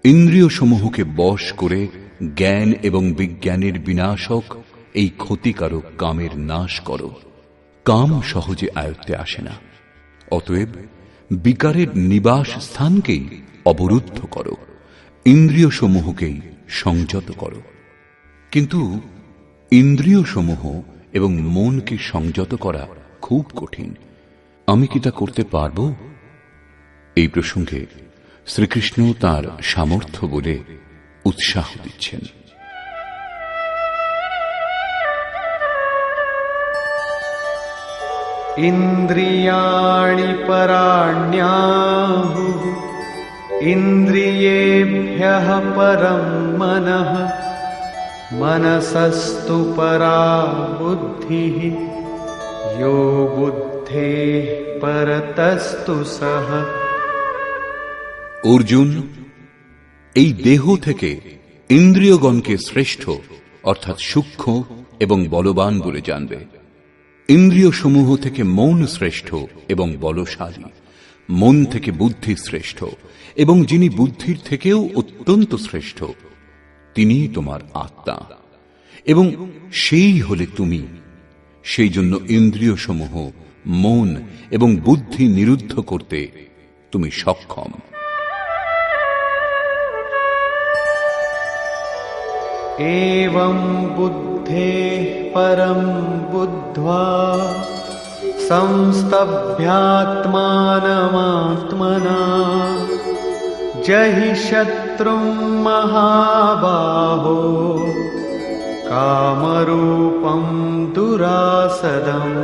Speaker 1: ইন্দ্রিয় সমূহকে বশ করে জ্ঞান এবং বিজ্ঞানের বিনাশক এই ক্ষতিকারক কামের নাশ করো। কাম সহজে আয়ত্তে আসে না, অতএব বিকারের নিবাস স্থানকেই অবরুদ্ধ করো, ইন্দ্রিয় সমূহকেই সংযত করো। কিন্তু ইন্দ্রিয় সমূহ এবং মনকে সংযত করা খুব কঠিন। আমি কি তা করতে পারব? এই প্রসঙ্গে শ্রীকৃষ্ণ তাঁর সামর্থ্য বলে উৎসাহ দিচ্ছেন।
Speaker 2: ইন্দ্রিয়াণি পরাণ্যাহুঃ ইন্দ্রিয়েভ্যঃ পরম মনঃ মনসস্তু পরা বুদ্ধিঃ ইয়ো বুদ্ধেঃ পরতস্তু সঃ।
Speaker 1: অর্জুন, এই দেহ থেকে ইন্দ্রিয়গণকে শ্রেষ্ঠ অর্থাৎ সূক্ষ্ম এবং বলবান বলে জানবে। ইন্দ্রিয় সমূহ থেকে মন শ্রেষ্ঠ এবং বলশালী, মন থেকে বুদ্ধি শ্রেষ্ঠ এবং যিনি বুদ্ধির থেকেও অত্যন্ত শ্রেষ্ঠ তিনিই তোমার আত্মা এবং সেই হলে তুমি। সেই জন্য ইন্দ্রিয় সমূহ, মন এবং বুদ্ধি নিরুদ্ধ করতে তুমি সক্ষম।
Speaker 2: एवं बुद्धेः परं बुद्ध्वा संस्तभ्यात्मानमात्मना जहि शत्रुं महाबाहो कामरूपं दुरासदम्।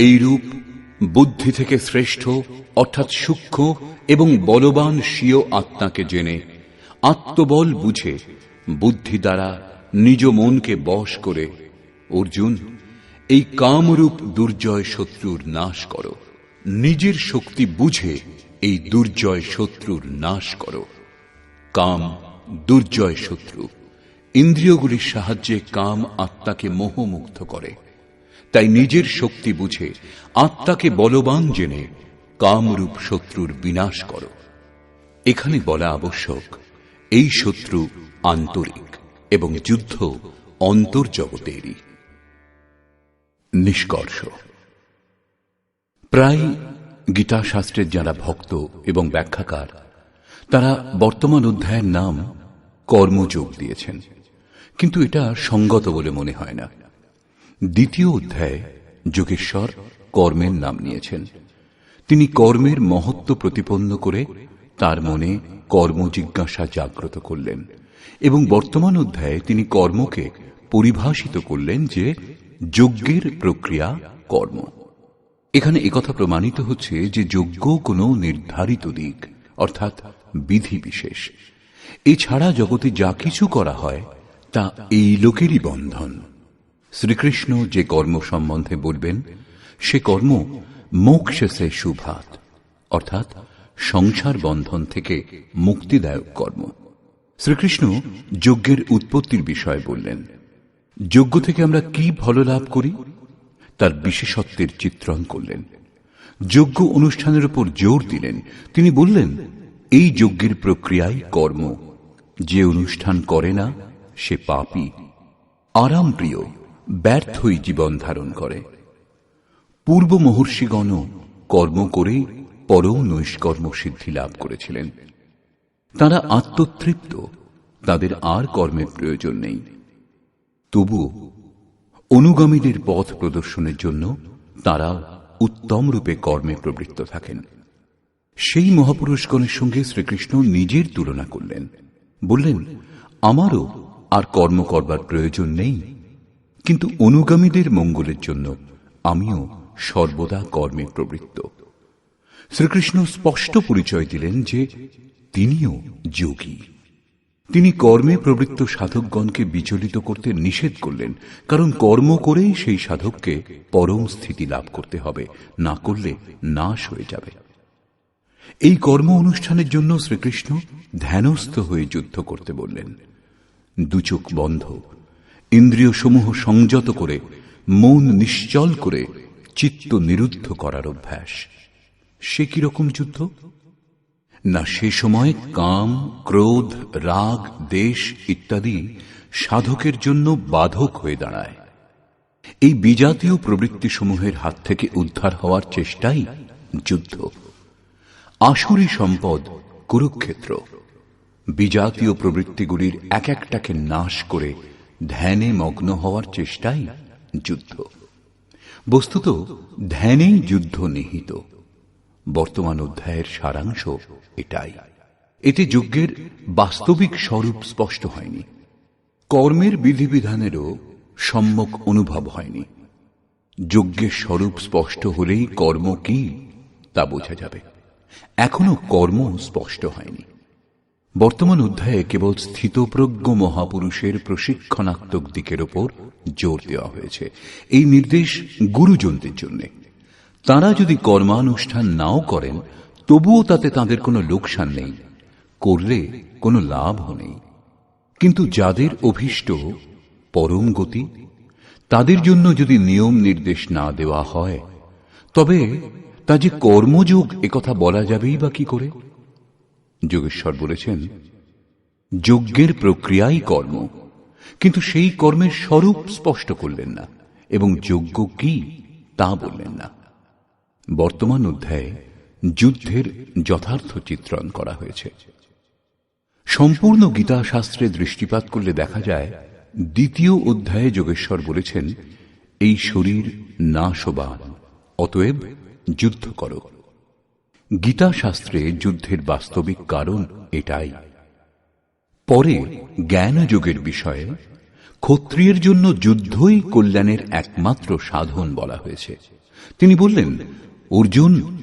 Speaker 1: এইরূপ বুদ্ধি থেকে শ্রেষ্ঠ অর্থাৎ সূক্ষ্ম এবং বলবান স্বীয় আত্মাকে জেনে আত্মবল বুঝে বুদ্ধি দ্বারা নিজ মনকে বশ করে অর্জুন এই কামরূপ দুর্জয় শত্রুর নাশ করো। নিজের শক্তি বুঝে এই দুর্জয় শত্রুর নাশ করো। কাম দুর্জয় শত্রু। ইন্দ্রিয়গুলির সাহায্যে কাম আত্মাকে মোহমুগ্ধ করে। তাই নিজের শক্তি বুঝে আত্মাকে বলবান জেনে কামরূপ শত্রুর বিনাশ করো। এখানে বলা আবশ্যক, এই শত্রু আন্তরিক এবং যুদ্ধ অন্তর্জগতেরই। নিষ্কর্ষ, প্রায় গীতা শাস্ত্রের যারা ভক্ত এবং ব্যাখ্যাকার তারা বর্তমান অধ্যায়ের নাম কর্মযোগ দিয়েছেন, কিন্তু এটা সঙ্গত বলে মনে হয় না। দ্বিতীয় অধ্যায়ে যোগেশ্বর কর্মের নাম নিয়েছেন। তিনি কর্মের মহত্ব প্রতিপন্ন করে তার মনে কর্মজিজ্ঞাসা জাগ্রত করলেন এবং বর্তমান অধ্যায়ে তিনি কর্মকে পরিভাষিত করলেন যে যজ্ঞের প্রক্রিয়া কর্ম। এখানে একথা প্রমাণিত হচ্ছে যে যজ্ঞ কোনো নির্ধারিত দিক অর্থাৎ বিধি বিশেষ। এছাড়া জগতে যা কিছু করা হয় তা এই লোকেরই বন্ধন। শ্রীকৃষ্ণ যে কর্ম সম্বন্ধে বলবেন সে কর্ম মোক্ষসে শুভাত অর্থাৎ সংসার বন্ধন থেকে মুক্তিদায়ক কর্ম। শ্রীকৃষ্ণ যজ্ঞের উৎপত্তির বিষয়ে বললেন। যজ্ঞ থেকে আমরা কি ফল লাভ করি তার বিশেষত্বের চিত্রণ করলেন। যজ্ঞ অনুষ্ঠানের উপর জোর দিলেন। তিনি বললেন, এই যজ্ঞের প্রক্রিয়াই কর্ম। যে অনুষ্ঠান করে না সে পাপী, আরাম প্রিয়, ব্যর্থই জীবন ধারণ করে। পূর্ব মহর্ষিগণ কর্ম করে পরম নৈষ্কর্ম সিদ্ধি লাভ করেছিলেন। তারা আত্মতৃপ্ত, তাদের আর কর্মের প্রয়োজন নেই। তবুও অনুগামীদের পথ প্রদর্শনের জন্য তারা উত্তম রূপে কর্মে প্রবৃত্ত থাকেন। সেই মহাপুরুষগণের সঙ্গে শ্রীকৃষ্ণ নিজের তুলনা করলেন। বললেন, আমারও আর কর্ম করবার প্রয়োজন নেই, কিন্তু অনুগামীদের মঙ্গলের জন্য আমিও সর্বদা কর্মে প্রবৃত্ত। শ্রীকৃষ্ণ স্পষ্ট পরিচয় দিলেন যে তিনিও যোগী। তিনি কর্মে প্রবৃত্ত সাধকগণকে বিচলিত করতে নিষেধ করলেন, কারণ কর্ম করেই সেই সাধককে পরম স্থিতি লাভ করতে হবে, না করলে নাশ হয়ে যাবে। এই কর্ম অনুষ্ঠানের জন্য শ্রীকৃষ্ণ ধ্যানস্থ হয়ে যুদ্ধ করতে বললেন। দুচোখ বন্ধ, ইন্দ্রিয় সমূহ সংযত করে, মন নিশ্চল করে চিত্ত নিরুদ্ধ করার অভ্যাস। সে কিরকম যুদ্ধ? না সে সময় কাম, ক্রোধ, রাগ, দেশ ইত্যাদি সাধকের জন্য বাধক হয়ে দাঁড়ায়। এই বিজাতীয় প্রবৃত্তিসমূহের হাত থেকে উদ্ধার হওয়ার চেষ্টাই যুদ্ধ। আসুরী সম্পদ কুরুক্ষেত্র। বিজাতীয় প্রবৃত্তিগুলির এক একটাকে নাশ করে ধ্যানে মগ্ন হওয়ার চেষ্টাই যুদ্ধ। বস্তুত ধ্যানেই যুদ্ধ নিহিত। বর্তমান অধ্যায়ের সারাংশ এটাই। এতে যজ্ঞের বাস্তবিক স্বরূপ স্পষ্ট হয়নি, কর্মের বিধিবিধানেরও সম্যক অনুভব হয়নি। যজ্ঞের স্বরূপ স্পষ্ট হলেই কর্ম কি তা বোঝা যাবে। এখনো কর্ম স্পষ্ট হয়নি। বর্তমান অধ্যায়ে কেবল স্থিতপ্রজ্ঞ মহাপুরুষের প্রশিক্ষণাত্মক দিকের ওপর জোর দেওয়া হয়েছে। এই নির্দেশ গুরুজনদের জন্য। তাঁরা যদি কর্মানুষ্ঠান নাও করেন তবুও তাতে তাঁদের কোনো লোকসান নেই, করলে কোনো লাভও নেই। কিন্তু যাদের অভীষ্ট পরম গতি, তাদের জন্য যদি নিয়ম নির্দেশ না দেওয়া হয় তবে তা যে কর্মযোগ একথা বলা যাবেই বা কি করে? যোগেশ্বর বলেছেন, যজ্ঞের প্রক্রিয়াই কর্ম, কিন্তু সেই কর্মের স্বরূপ স্পষ্ট করলেন না এবং যজ্ঞ কি তা বললেন না। বর্তমান অধ্যায়ে যুদ্ধের যথার্থ চিত্রণ করা হয়েছে। সম্পূর্ণ গীতা শাস্ত্রে দৃষ্টিপাত করলে দেখা যায়, দ্বিতীয় অধ্যায়ে যোগেশ্বর বলেছেন, এই শরীর নাশবান, অতএব যুদ্ধ করো। গীতা শাস্ত্রে যুদ্ধের বাস্তবিক কারণ এটাই। পরে জ্ঞান যোগের বিষয়ে ক্ষত্রিয়ের জন্য যুদ্ধই কল্যাণের একমাত্র সাধন বলা হয়েছে। তিনি বললেন, অর্জুন,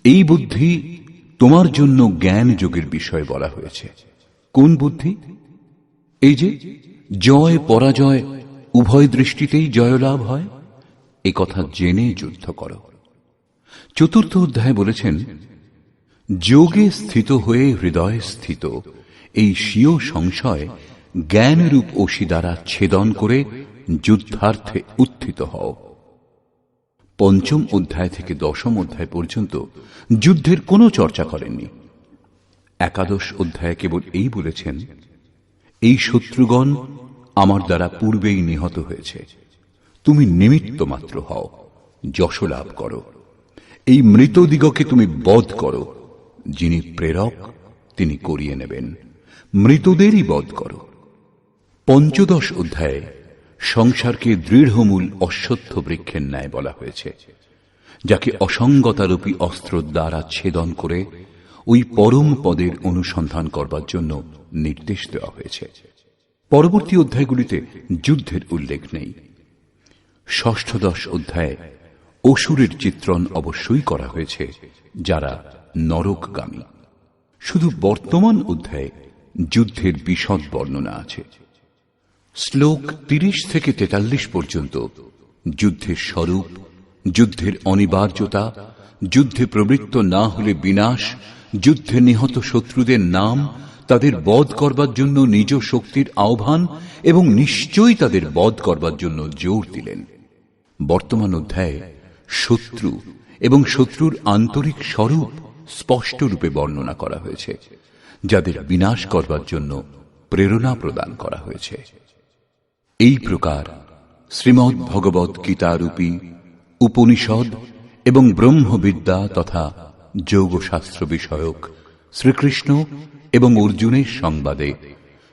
Speaker 1: এই বুদ্ধি তোমার জন্য জ্ঞান যোগের বিষয় বলা হয়েছে। কোন বুদ্ধি? এই যে জয় পরাজয় উভয় দৃষ্টিতেই জয়লাভ হয়, এ কথা জেনে যুদ্ধ করো। চতুর্থ অধ্যায়ে বলেছেন, যোগে স্থিত হয়ে হৃদয়ে স্থিত এই স্বীয় সংশয় জ্ঞানরূপ অসি দ্বারা ছেদন করে যুদ্ধার্থে উত্থিত হও। পঞ্চম অধ্যায় থেকে দশম অধ্যায় পর্যন্ত যুদ্ধের কোনো চর্চা করেননি। একাদশ অধ্যায়ে কেবল এই বলেছেন, এই শত্রুগণ আমার দ্বারা পূর্বেই নিহত হয়েছে, তুমি নিমিত্ত মাত্র হও, যশ লাভ করো। এই মৃতদিগকে তুমি বধ করো, যিনি প্রেরক তিনি করিয়ে নেবেন, মৃতদেরই বধ করো। পঞ্চদশ অধ্যায়ে সংসারকে দৃঢ়মূল অশ্বত্থ বৃক্ষের ন্যায় বলা হয়েছে, যাকে অসঙ্গতারূপী অস্ত্র দ্বারা ছেদন করে ওই পরম পদের অনুসন্ধান করবার জন্য নির্দেশ দেওয়া হয়েছে। পরবর্তী অধ্যায়গুলিতে যুদ্ধের উল্লেখ নেই। ষষ্ঠদশ অধ্যায়ে অসুরের চিত্রণ অবশ্যই করা হয়েছে, যারা নরকগামী। শুধু বর্তমান অধ্যায়ে যুদ্ধের বিশদ বর্ণনা আছে। শ্লোক 30 থেকে 43 পর্যন্ত যুদ্ধের স্বরূপ, যুদ্ধের অনিবার্যতা, যুদ্ধে প্রবৃত্ত না হলে বিনাশ, যুদ্ধে নিহত শত্রুদের নাম, তাদের বধ করবার জন্য নিজ শক্তির আহ্বান এবং নিশ্চয়ই তাদের বধ করবার জন্য জোর দিলেন। বর্তমান অধ্যায়ে শত্রু এবং শত্রুর আন্তরিক স্বরূপ স্পষ্ট রূপে বর্ণনা করা হয়েছে, যাদের বিনাশ করবার জন্য প্রেরণা প্রদান করা হয়েছে। এই প্রকার শ্রীমদ্ ভগবৎ গীতারূপী উপনিষদ এবং ব্রহ্মবিদ্যা তথা যোগশাস্ত্র বিষয়ক শ্রীকৃষ্ণ এবং অর্জুনের সংবাদে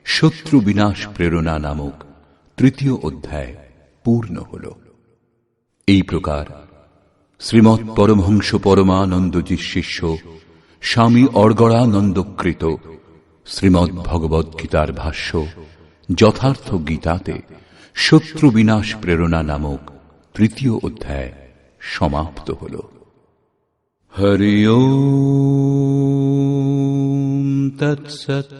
Speaker 1: শত্রু বিনাশ প্রেরণা নামক তৃতীয় অধ্যায় পূর্ণ হল। এই প্রকার শ্রীমৎ পরমহংস পরমানন্দজির শিষ্য স্বামী অর্গড়ানন্দকৃত শ্রীমদ্ ভগবৎ গীতার ভাষ্য যথার্থ গীতাতে শত্রু বিনাশ প্রেরণা নামক তৃতীয় অধ্যায় সমাপ্ত হল। হরি ওম তৎসৎ।